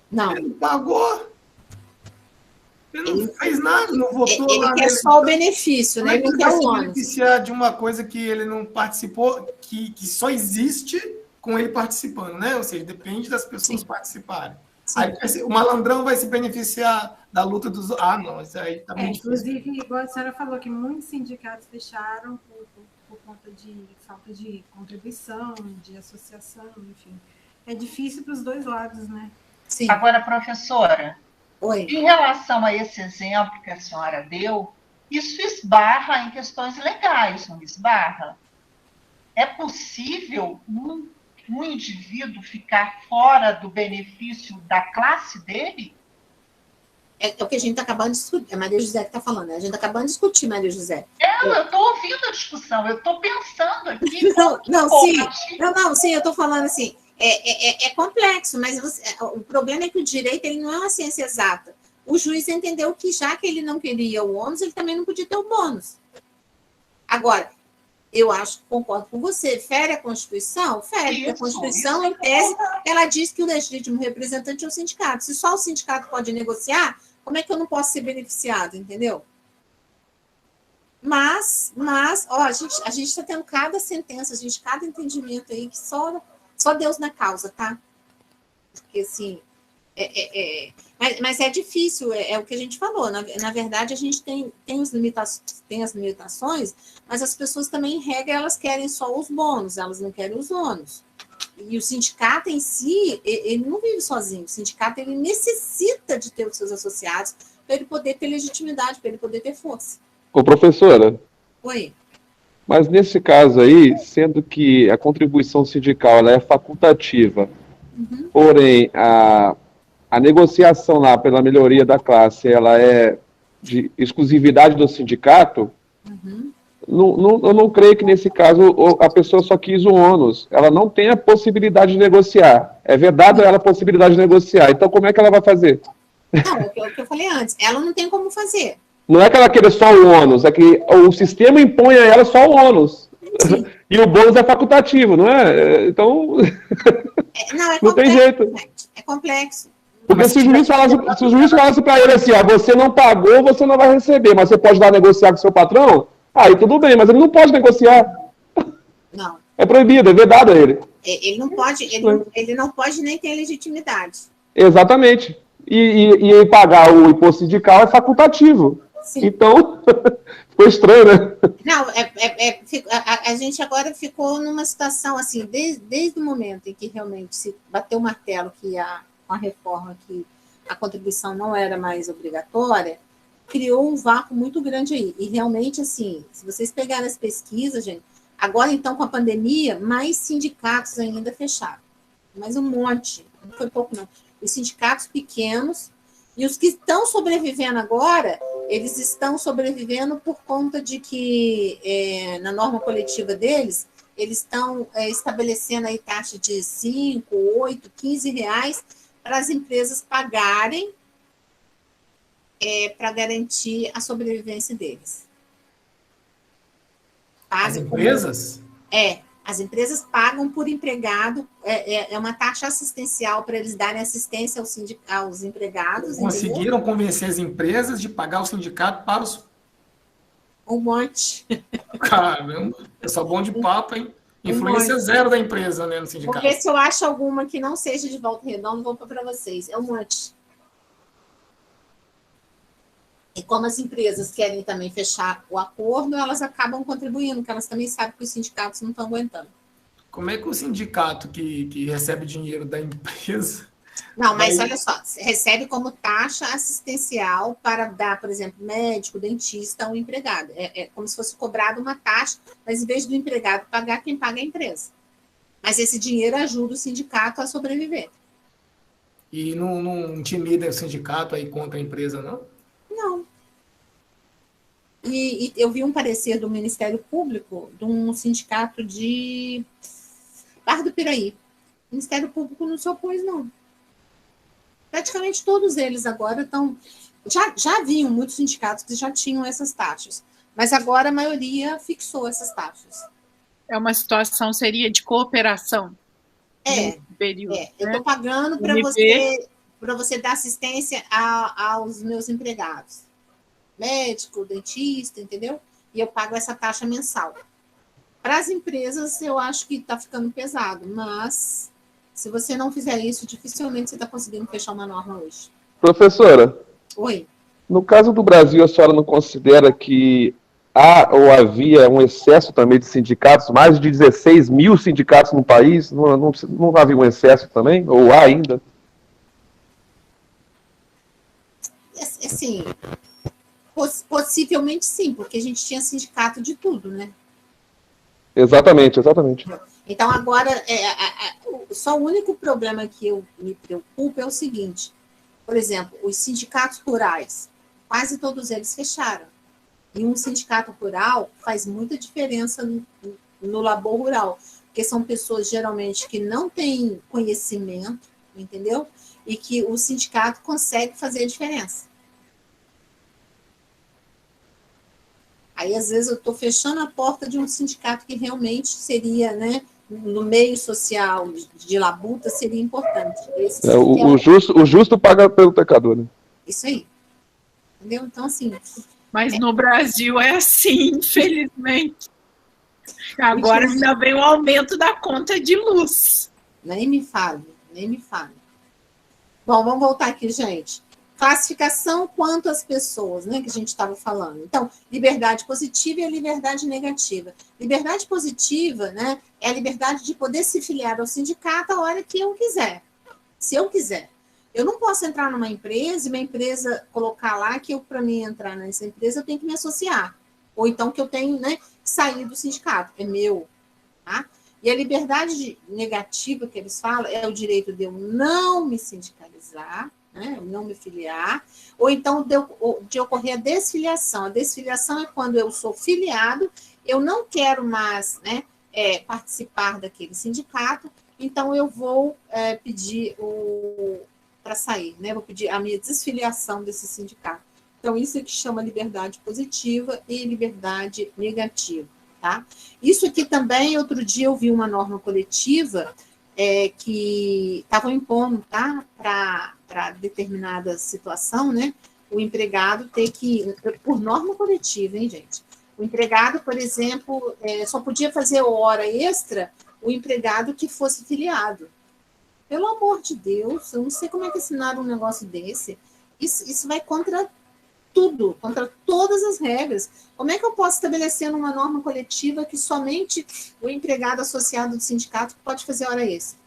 Não. Ele não pagou. Ele não fez nada, não votou ele lá. Ele quer só o benefício, né? Ele não quer o ônus. Beneficiar de uma coisa que ele não participou, que só existe com ele participando, né? Ou seja, depende das pessoas participarem. Aí, o malandrão vai se beneficiar da luta dos... não, isso aí tá muito inclusive, difícil. Igual a senhora falou, que muitos sindicatos fecharam por conta de falta de contribuição, de associação, enfim. É difícil para os dois lados, né? Sim. Agora, professora, oi. Em relação a esse exemplo que a senhora deu, isso esbarra em questões legais, não esbarra? É possível um indivíduo ficar fora do benefício da classe dele? É o que a gente está acabando de discutir. É a Maria José que está falando, né? A gente está acabando de discutir, Maria José. Eu estou ouvindo a discussão, eu estou pensando aqui. Sim, eu estou falando assim, é complexo, mas o problema é que o direito ele não é uma ciência exata. O juiz entendeu que, já que ele não queria o ônus, ele também não podia ter o bônus. Agora, eu concordo com você, fere a Constituição? Fere, porque a Constituição, em tese, ela diz que o legítimo representante é o sindicato. Se só o sindicato pode negociar, como é que eu não posso ser beneficiado, entendeu? Mas ó, a gente está tendo cada sentença, cada entendimento aí que só Deus na causa, tá? Porque, assim, mas é difícil, é o que a gente falou. Na verdade, a gente tem as limitações, mas as pessoas também, em regra, elas querem só os bônus, elas não querem os ônus. E o sindicato em si, ele não vive sozinho. O sindicato, ele necessita de ter os seus associados para ele poder ter legitimidade, para ele poder ter força. Ô, professora. Oi. Mas nesse caso aí, sendo que a contribuição sindical ela é facultativa, porém a negociação lá pela melhoria da classe ela é de exclusividade do sindicato, eu não creio que nesse caso a pessoa só quis o ônus. Ela não tem a possibilidade de negociar. É vedado ela a possibilidade de negociar. Então, como é que ela vai fazer? Não, é o que eu falei antes. Ela não tem como fazer. Não é que ela queira só o ônus, é que o sistema impõe a ela só o ônus. E o bônus é facultativo, não é? Então, Não, é não tem complexo, jeito. gente. É complexo. Porque se o juiz falasse para ele assim, você não pagou, você não vai receber, mas você pode lá negociar com o seu patrão, aí tudo bem, mas ele não pode negociar. Não. É proibido, é vedado a ele. Ele não pode nem ter legitimidade. Exatamente. E pagar o imposto sindical é facultativo. Sim. Então, ficou estranho, né? Não, a gente agora ficou numa situação assim, desde o momento em que realmente se bateu o martelo que com a reforma que a contribuição não era mais obrigatória, criou um vácuo muito grande aí. E realmente, assim, se vocês pegarem as pesquisas, gente, agora então com a pandemia, mais sindicatos ainda fecharam. Mais um monte, não foi pouco não. Os sindicatos pequenos e os que estão sobrevivendo agora, eles estão sobrevivendo por conta de que, na norma coletiva deles, eles estão estabelecendo aí taxa de 5, 8, 15 reais para as empresas pagarem para garantir a sobrevivência deles. As empresas? As empresas pagam por empregado, é uma taxa assistencial para eles darem assistência aos empregados. Conseguiram entendeu? convencer as empresas de pagar o sindicato para os... Um monte. Caramba, é só bom de papo, hein? Influência zero da empresa, né, no sindicato. Porque se eu acho alguma que não seja de Volta Redonda, vou para vocês. É um monte. E como as empresas querem também fechar o acordo, elas acabam contribuindo, porque elas também sabem que os sindicatos não estão aguentando. Como é que o sindicato que recebe dinheiro da empresa... Não, mas olha só, recebe como taxa assistencial para dar, por exemplo, médico, dentista ao empregado. É como se fosse cobrado uma taxa, mas em vez do empregado pagar, quem paga é a empresa. Mas esse dinheiro ajuda o sindicato a sobreviver. E não intimida o sindicato aí contra a empresa, não? Não. E eu vi um parecer do Ministério Público de um sindicato de Barra do Piraí. O Ministério Público não se opôs, não. Praticamente todos eles agora estão... Já haviam muitos sindicatos que já tinham essas taxas, mas agora a maioria fixou essas taxas. É uma situação, seria de cooperação? Eu estou pagando para você dar assistência aos meus empregados. Médico, dentista, entendeu? E eu pago essa taxa mensal. Para as empresas, eu acho que está ficando pesado, mas se você não fizer isso, dificilmente você está conseguindo fechar uma norma hoje. Professora. Oi. No caso do Brasil, a senhora não considera que há ou havia um excesso também de sindicatos, mais de 16 mil sindicatos no país? Não havia um excesso também? Ou há ainda? Assim, possivelmente sim, porque a gente tinha sindicato de tudo, né? Exatamente. Então, agora, só o único problema que eu me preocupo é o seguinte, por exemplo, os sindicatos rurais, quase todos eles fecharam. E um sindicato rural faz muita diferença no labor rural, porque são pessoas, geralmente, que não têm conhecimento, entendeu? E que o sindicato consegue fazer a diferença. Aí, às vezes, eu estou fechando a porta de um sindicato que realmente seria, né, no meio social de labuta, seria importante. O justo paga pelo pecador, né? Isso aí. Entendeu? Então, assim... Mas no Brasil é assim, infelizmente. Agora ainda vem o aumento da conta de luz. Nem me fale. Bom, vamos voltar aqui, gente. Classificação quanto às pessoas, né, que a gente estava falando. Então, liberdade positiva e a liberdade negativa. Liberdade positiva, né, é a liberdade de poder se filiar ao sindicato a hora que eu quiser. Se eu quiser. Eu não posso entrar numa empresa e uma empresa colocar lá que para mim entrar nessa empresa eu tenho que me associar. Ou então que eu tenho, né, que sair do sindicato. É meu. Tá? E a liberdade negativa que eles falam é o direito de eu não me sindicalizar, né, não me filiar, ou então de ocorrer a desfiliação. A desfiliação é quando eu sou filiado, eu não quero mais, né, participar daquele sindicato, então eu vou pedir para sair, né, vou pedir a minha desfiliação desse sindicato. Então, isso é que chama liberdade positiva e liberdade negativa, tá? Isso aqui também, outro dia eu vi uma norma coletiva que estavam impondo, tá? Para determinada situação, né? O empregado ter que, por norma coletiva, hein, gente? O empregado, por exemplo, só podia fazer hora extra o empregado que fosse filiado. Pelo amor de Deus, eu não sei como é que assinaram um negócio desse. Isso vai contra tudo, contra todas as regras. Como é que eu posso estabelecer numa norma coletiva que somente o empregado associado do sindicato pode fazer hora extra?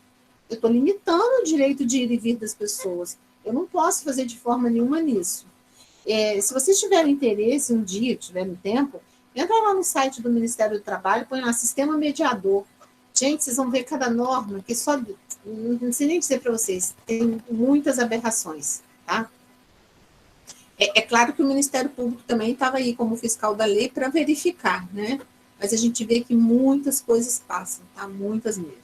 Eu estou limitando o direito de ir e vir das pessoas. Eu não posso fazer de forma nenhuma nisso. Se vocês tiverem interesse, um dia, tiverem tempo, entra lá no site do Ministério do Trabalho, põe lá Sistema Mediador. Gente, vocês vão ver cada norma que só... Não sei nem dizer para vocês, tem muitas aberrações, tá? É claro que o Ministério Público também estava aí como fiscal da lei para verificar, né? Mas a gente vê que muitas coisas passam, tá? Muitas mesmo.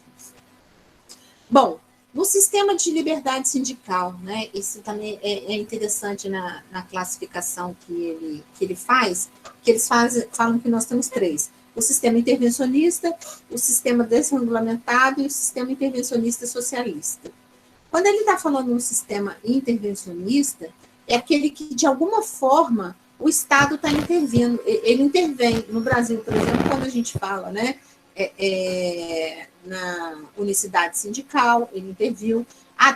Bom, no sistema de liberdade sindical, né? Isso também é interessante na classificação que ele faz, que eles falam que nós temos 3. O sistema intervencionista, o sistema desregulamentado e o sistema intervencionista socialista. Quando ele está falando no sistema intervencionista, é aquele que, de alguma forma, o Estado está intervindo. Ele intervém. No Brasil, por exemplo, quando a gente fala, né, na unicidade sindical, ele interviu.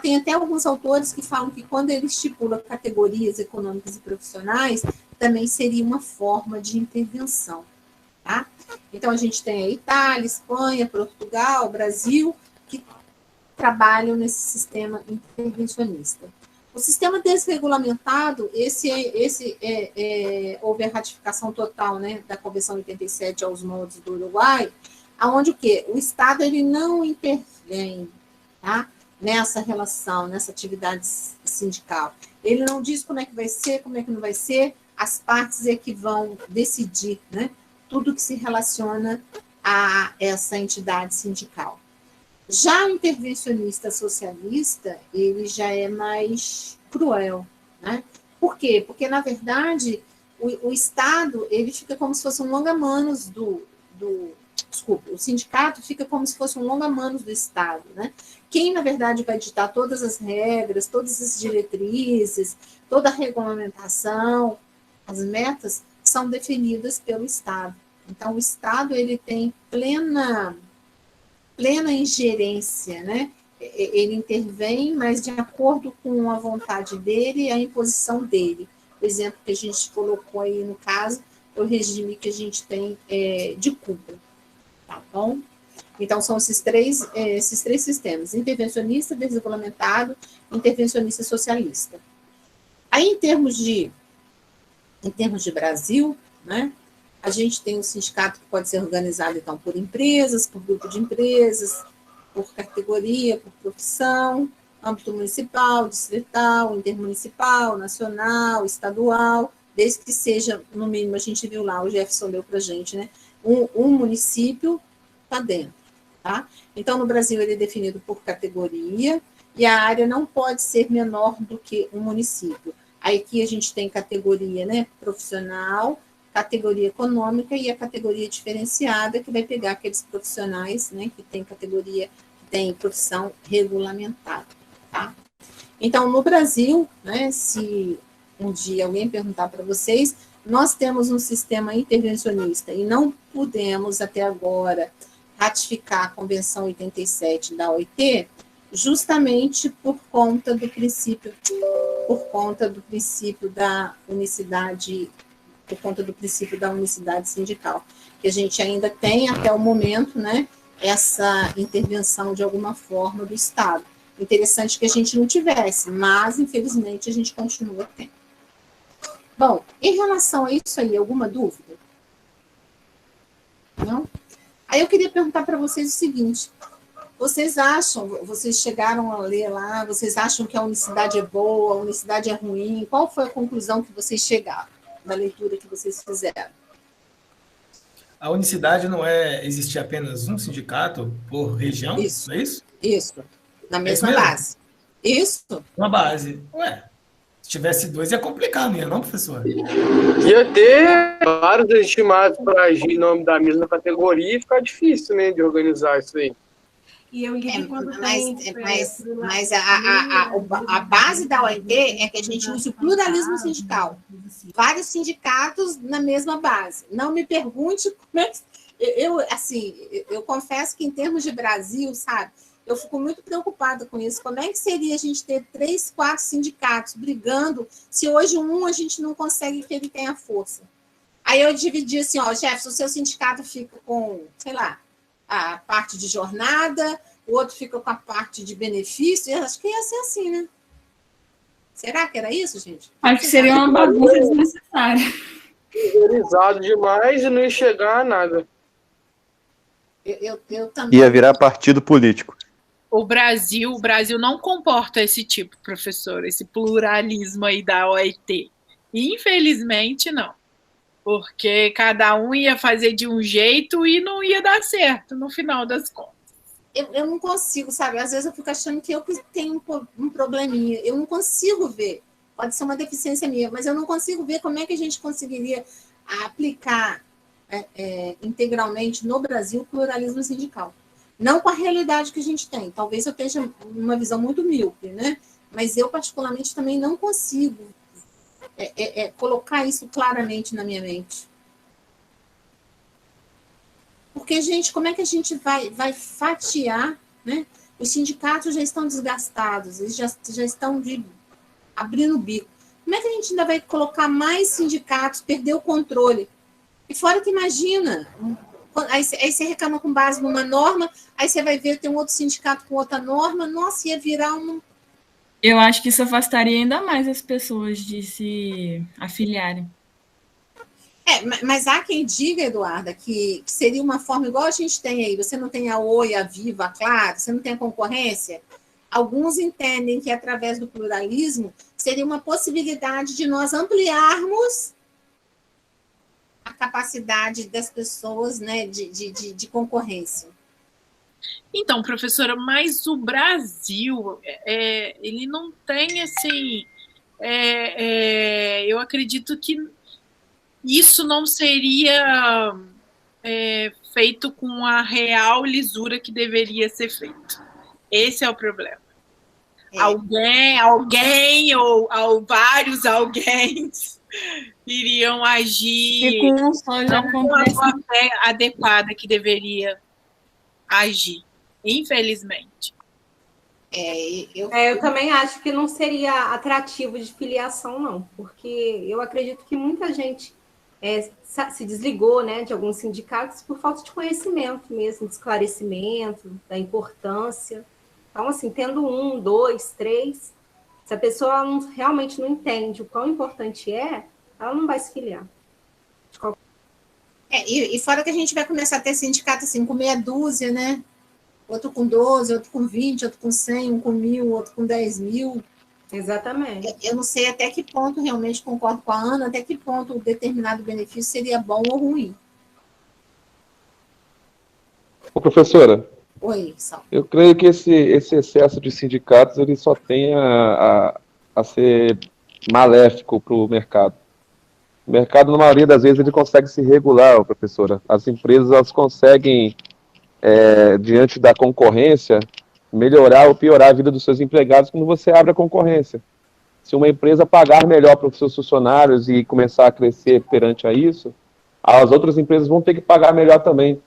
Tem até alguns autores que falam que quando ele estipula categorias econômicas e profissionais, também seria uma forma de intervenção. Tá? Então, a gente tem a Itália, Espanha, Portugal, Brasil, que trabalham nesse sistema intervencionista. O sistema desregulamentado, houve a ratificação total, né, da Convenção 87 aos moldes do Uruguai, aonde o quê? O Estado ele não intervém, tá, nessa relação, nessa atividade sindical. Ele não diz como é que vai ser, como é que não vai ser, as partes é que vão decidir, né, tudo que se relaciona a essa entidade sindical. Já o intervencionista socialista, ele já é mais cruel, né? Por quê? Porque, na verdade, o Estado, ele fica como se fosse um longa-manos o sindicato fica como se fosse um longa-manos do Estado, né? Quem, na verdade, vai ditar todas as regras, todas as diretrizes, toda a regulamentação, as metas, são definidas pelo Estado. Então, o Estado, ele tem plena ingerência, né? Ele intervém, mas de acordo com a vontade dele e a imposição dele. O exemplo que a gente colocou aí no caso é o regime que a gente tem de Cuba, tá bom? Então, são esses três sistemas, intervencionista, desregulamentado, intervencionista socialista. Aí, em termos de Brasil, né? A gente tem um sindicato que pode ser organizado, então, por empresas, por grupo de empresas, por categoria, por profissão, âmbito municipal, distrital, intermunicipal, nacional, estadual, desde que seja, no mínimo, a gente viu lá, o Jefferson leu para a gente, né? Um município está dentro, tá? Então, no Brasil, ele é definido por categoria e a área não pode ser menor do que um município. Aí, aqui a gente tem categoria, né, profissional, categoria econômica e a categoria diferenciada, que vai pegar aqueles profissionais, né, que tem categoria, que tem profissão regulamentada, tá? Então, no Brasil, né, se um dia alguém perguntar para vocês, nós temos um sistema intervencionista e não pudemos, até agora, ratificar a Convenção 87 da OIT, justamente por conta do princípio da unicidade, por conta do princípio da unicidade sindical, que a gente ainda tem até o momento, né, essa intervenção de alguma forma do Estado. Interessante que a gente não tivesse, mas infelizmente a gente continua tendo. Bom, em relação a isso aí, alguma dúvida? Não? Aí eu queria perguntar para vocês o seguinte: vocês chegaram a ler lá, vocês acham que a unicidade é boa, a unicidade é ruim? Qual foi a conclusão que vocês chegaram da leitura que vocês fizeram? A unicidade não é existir apenas um sindicato por região? Isso. Não é isso? Isso, na mesma base. Isso. Uma base. Ué, se tivesse 2 ia complicar, não ia não, professor? Ia ter vários legitimados para agir em nome da mesma categoria e ficar difícil, né, de organizar isso aí. E eu ligo quando mas a base da OIT é que a gente use o pluralismo sindical. Vários sindicatos na mesma base. Não me pergunte como é que... Eu confesso que em termos de Brasil, sabe, eu fico muito preocupada com isso. Como é que seria a gente ter 3, 4 sindicatos brigando se hoje a gente não consegue que ele tenha força? Aí eu dividi assim, Jefferson, o seu sindicato fica com, sei lá, a parte de jornada, o outro fica com a parte de benefício, e acho que ia ser assim, né? Será que era isso, gente? Acho que seria uma bagunça desnecessária. Organizado demais e não ia chegar a nada. Eu também. Ia virar partido político. O Brasil não comporta esse tipo, professor, esse pluralismo aí da OIT. Infelizmente, não. Porque cada um ia fazer de um jeito e não ia dar certo, no final das contas. Eu não consigo, sabe? Às vezes eu fico achando que eu tenho um probleminha. Eu não consigo ver. Pode ser uma deficiência minha, mas eu não consigo ver como é que a gente conseguiria aplicar integralmente no Brasil o pluralismo sindical. Não com a realidade que a gente tem. Talvez eu esteja uma visão muito míope, né? Mas eu, particularmente, também não consigo colocar isso claramente na minha mente. Porque, gente, como é que a gente vai fatiar, né? Os sindicatos já estão desgastados, eles já estão abrindo o bico. Como é que a gente ainda vai colocar mais sindicatos, perder o controle? E fora que imagina, aí você reclama com base numa norma, aí você vai ver, tem um outro sindicato com outra norma, nossa, ia virar um... Eu acho que isso afastaria ainda mais as pessoas de se afiliarem. Mas há quem diga, Eduarda, que seria uma forma igual a gente tem aí, você não tem a Oi, a Viva, a Claro, você não tem a concorrência. Alguns entendem que, através do pluralismo, seria uma possibilidade de nós ampliarmos a capacidade das pessoas, né, de concorrência. Então, professora, mas o Brasil, ele não tem, assim... eu acredito que isso não seria feito com a real lisura que deveria ser feito. Esse é o problema. Alguém ou vários alguém iriam agir com a fé adequada que deveria agir, infelizmente. Eu também acho que não seria atrativo de filiação, não, porque eu acredito que muita gente se desligou, né, de alguns sindicatos por falta de conhecimento mesmo, de esclarecimento, da importância. Então, assim, tendo 1, 2, 3, se a pessoa realmente não entende o quão importante ela não vai se filiar. E fora que a gente vai começar a ter sindicato assim, com meia dúzia, né? Outro com 12, outro com 20, outro com 100, um com 1.000, outro com 10.000. Exatamente. Eu não sei até que ponto, realmente concordo com a Ana, até que ponto um determinado benefício seria bom ou ruim. Ô, professora. Oi, Sal. Eu creio que esse excesso de sindicatos ele só tem a ser maléfico para o mercado. O mercado, na maioria das vezes, ele consegue se regular, professora. As empresas elas conseguem, diante da concorrência, melhorar ou piorar a vida dos seus empregados quando você abre a concorrência. Se uma empresa pagar melhor para os seus funcionários e começar a crescer perante a isso, as outras empresas vão ter que pagar melhor também.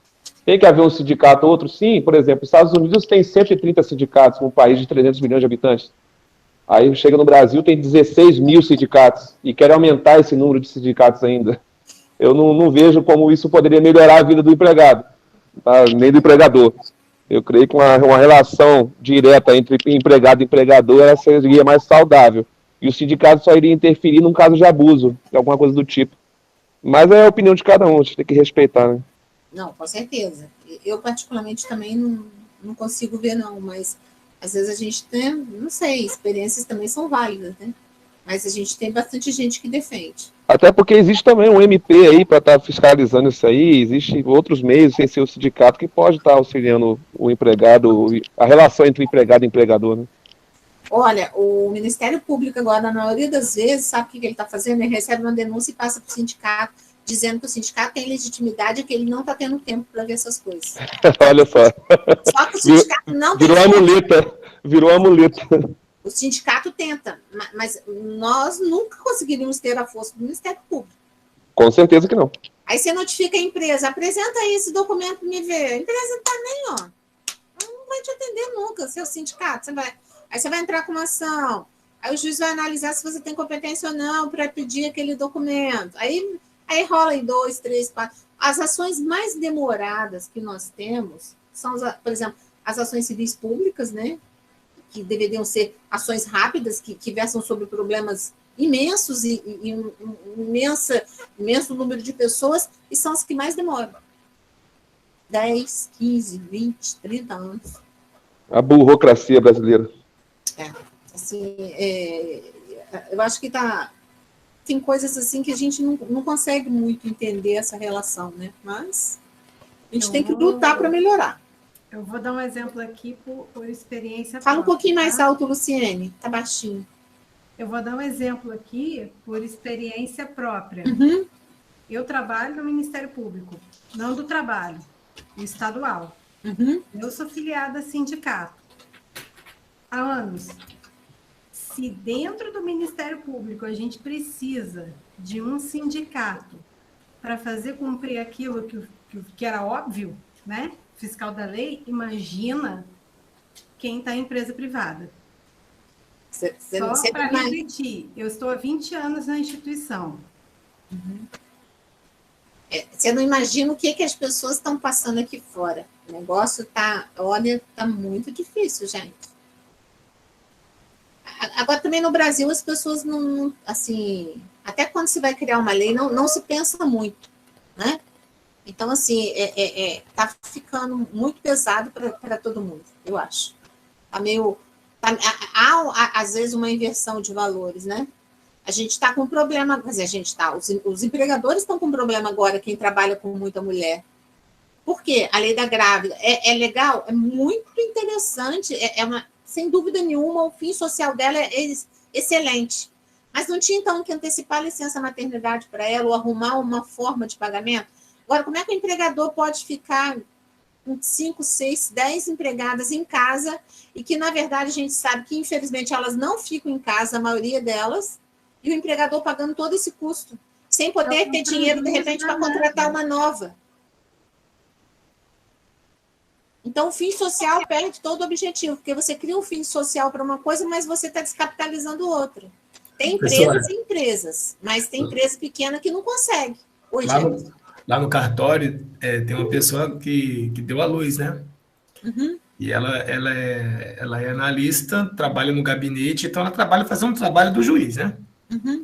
Tem que haver um sindicato ou outro? Sim, por exemplo, os Estados Unidos tem 130 sindicatos, num país de 300 milhões de habitantes. Aí chega no Brasil, tem 16 mil sindicatos, e quer aumentar esse número de sindicatos ainda. Eu não vejo como isso poderia melhorar a vida do empregado, tá? Nem do empregador. Eu creio que uma relação direta entre empregado e empregador ela seria mais saudável. E o sindicato só iria interferir num caso de abuso, alguma coisa do tipo. Mas é a opinião de cada um, a gente tem que respeitar, né? Não, com certeza. Eu, particularmente, também não consigo ver, não, mas às vezes a gente tem, não sei, experiências também são válidas, né? Mas a gente tem bastante gente que defende. Até porque existe também um MP aí para estar fiscalizando isso aí, existem outros meios sem ser o sindicato que pode estar auxiliando o empregado, a relação entre empregado e empregador, né? Olha, o Ministério Público agora, na maioria das vezes, sabe o que ele está fazendo? Ele recebe uma denúncia e passa para o sindicato, dizendo que o sindicato tem legitimidade e que ele não está tendo tempo para ver essas coisas. Olha só. Só que o sindicato não virou tem a muleta. Virou a muleta. O sindicato tenta, mas nós nunca conseguiríamos ter a força do Ministério Público. Com certeza que não. Aí você notifica a empresa, apresenta aí esse documento para me ver. A empresa não está nem, ó. Ela não vai te atender nunca, seu sindicato. Aí você vai entrar com uma ação. Aí o juiz vai analisar se você tem competência ou não para pedir aquele documento. Aí rola em 2, 3, 4. As ações mais demoradas que nós temos são, por exemplo, as ações civis públicas, né? Que deveriam ser ações rápidas, que versam sobre problemas imensos e um imenso número de pessoas, e são as que mais demoram. 10, 15, 20, 30 anos. A burocracia brasileira. Eu acho que tem coisas assim que a gente não consegue muito entender essa relação, né? Mas a gente tem que lutar para melhorar. Eu vou dar um exemplo aqui por experiência Fala própria, um pouquinho mais alto, Luciene. Tá baixinho. Eu vou dar um exemplo aqui por experiência própria. Uhum. Eu trabalho no Ministério Público, não do trabalho, no estadual. Uhum. Eu sou filiada a sindicato há anos. Se dentro do Ministério Público a gente precisa de um sindicato para fazer cumprir aquilo que era óbvio, né? Fiscal da lei, imagina quem está em empresa privada. Só para repetir, eu estou há 20 anos na instituição. Uhum. Você não imagina o que as pessoas estão passando aqui fora. O negócio está muito difícil, gente. Agora, também no Brasil, as pessoas não, assim, até quando se vai criar uma lei, não se pensa muito, né? Então, assim, tá ficando muito pesado para todo mundo, eu acho. Há, às vezes, uma inversão de valores, né? A gente está com problema, quer dizer, os empregadores estão com problema agora, quem trabalha com muita mulher. Por quê? A lei da grávida é legal, é muito interessante, sem dúvida nenhuma, o fim social dela é excelente. Mas não tinha, então, que antecipar a licença maternidade para ela ou arrumar uma forma de pagamento? Agora, como é que o empregador pode ficar com 5, 6, 10 empregadas em casa e que, na verdade, a gente sabe que, infelizmente, elas não ficam em casa, a maioria delas, e o empregador pagando todo esse custo, sem poder ter dinheiro, de repente, para contratar uma nova. Então, o fim social perde todo o objetivo, porque você cria um fim social para uma coisa, mas você está descapitalizando outra. Tem empresas e empresas, mas tem empresa pequena que não consegue. Oi, gente. Lá no cartório, tem uma pessoa que deu à luz, né? Uhum. E ela é analista, trabalha no gabinete, então ela trabalha fazendo um trabalho do juiz, né? Uhum.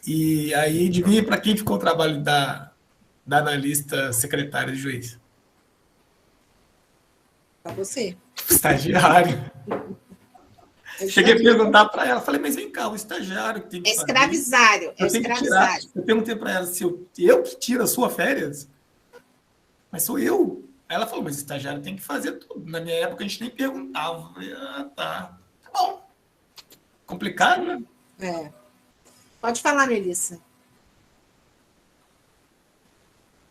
E aí, adivinha para quem ficou o trabalho da analista secretária de juiz? Para você. Estagiário. Cheguei a perguntar para ela, falei, mas vem cá, o estagiário que tem que escravizário, escravizário. Eu perguntei para ela se eu que tiro as suas férias, mas sou eu. Aí ela falou, mas o estagiário tem que fazer tudo. Na minha época a gente nem perguntava. Eu falei, tá bom. Complicado, né? Pode falar, Melissa.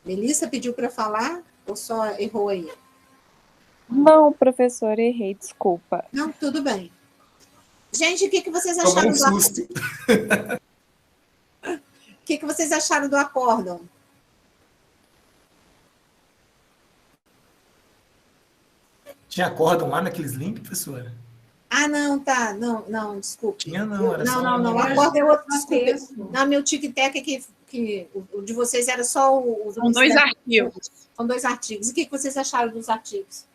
Melissa pediu para falar ou só errou aí? Não, professor, errei, desculpa. Não, tudo bem. Gente, o que vocês acharam do acórdão? O que vocês acharam do acórdão? Tinha acórdão lá naqueles links, professora? Ah, não, tá. Não, desculpe. Tinha não, era só... Não, o acórdão é outro, desculpe. Não, meu tic-tac é que o de vocês era só o... São 2 artigos. São 2 artigos. E o que vocês acharam dos artigos?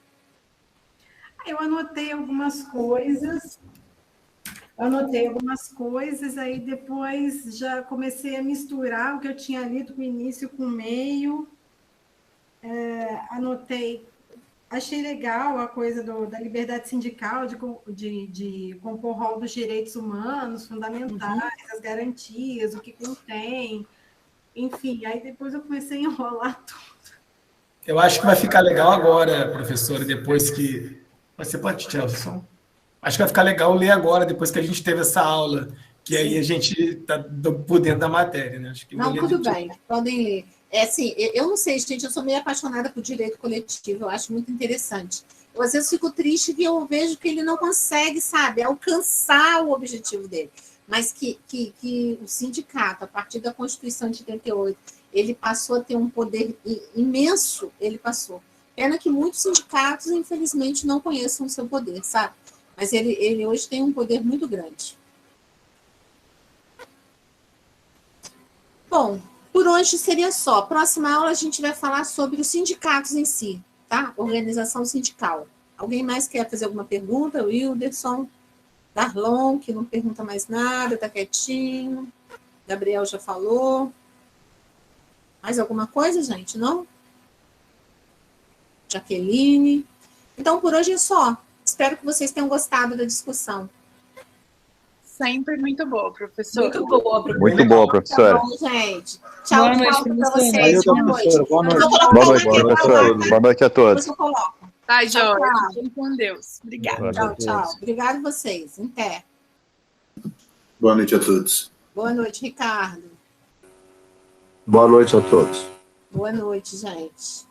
Eu anotei algumas coisas, aí depois já comecei a misturar o que eu tinha lido com o início com o meio. Anotei, achei legal a coisa da liberdade sindical, de compor o rol dos direitos humanos fundamentais, as garantias, o que contém, enfim, aí depois eu comecei a enrolar tudo. Eu acho que vai ficar legal agora, professora, depois que... Você pode tirar o som? Acho que vai ficar legal ler agora, depois que a gente teve essa aula, que aí a gente está por dentro da matéria, né? Acho que não, tudo bem, podem ler. Assim, eu não sei, gente, eu sou meio apaixonada por direito coletivo, eu acho muito interessante. Eu, às vezes, fico triste que eu vejo que ele não consegue, sabe, alcançar o objetivo dele. Mas que o sindicato, a partir da Constituição de 88, ele passou a ter um poder imenso, ele passou. Pena que muitos sindicatos, infelizmente, não conheçam o seu poder, sabe? Mas ele hoje tem um poder muito grande. Bom, por hoje seria só. Próxima aula a gente vai falar sobre os sindicatos em si, tá? Organização sindical. Alguém mais quer fazer alguma pergunta? O Wilderson, Darlon, que não pergunta mais nada, tá quietinho. Gabriel já falou. Mais alguma coisa, gente? Não? Jaqueline. Então, por hoje é só. Espero que vocês tenham gostado da discussão. Sempre muito boa, professora. Muito boa, professora. Muito boa, professora. Tá bom, gente. Tchau, Boa noite, tchau para professora. vocês. Boa noite. Boa noite. Boa noite, professora. Boa noite a todos. Depois eu coloco. Tá, Jóia. Tchau. Fiquem com Deus. Obrigada. Tchau, tchau. Obrigado a vocês. Até. Boa noite a todos. Boa noite, Ricardo. Boa noite a todos. Boa noite, gente.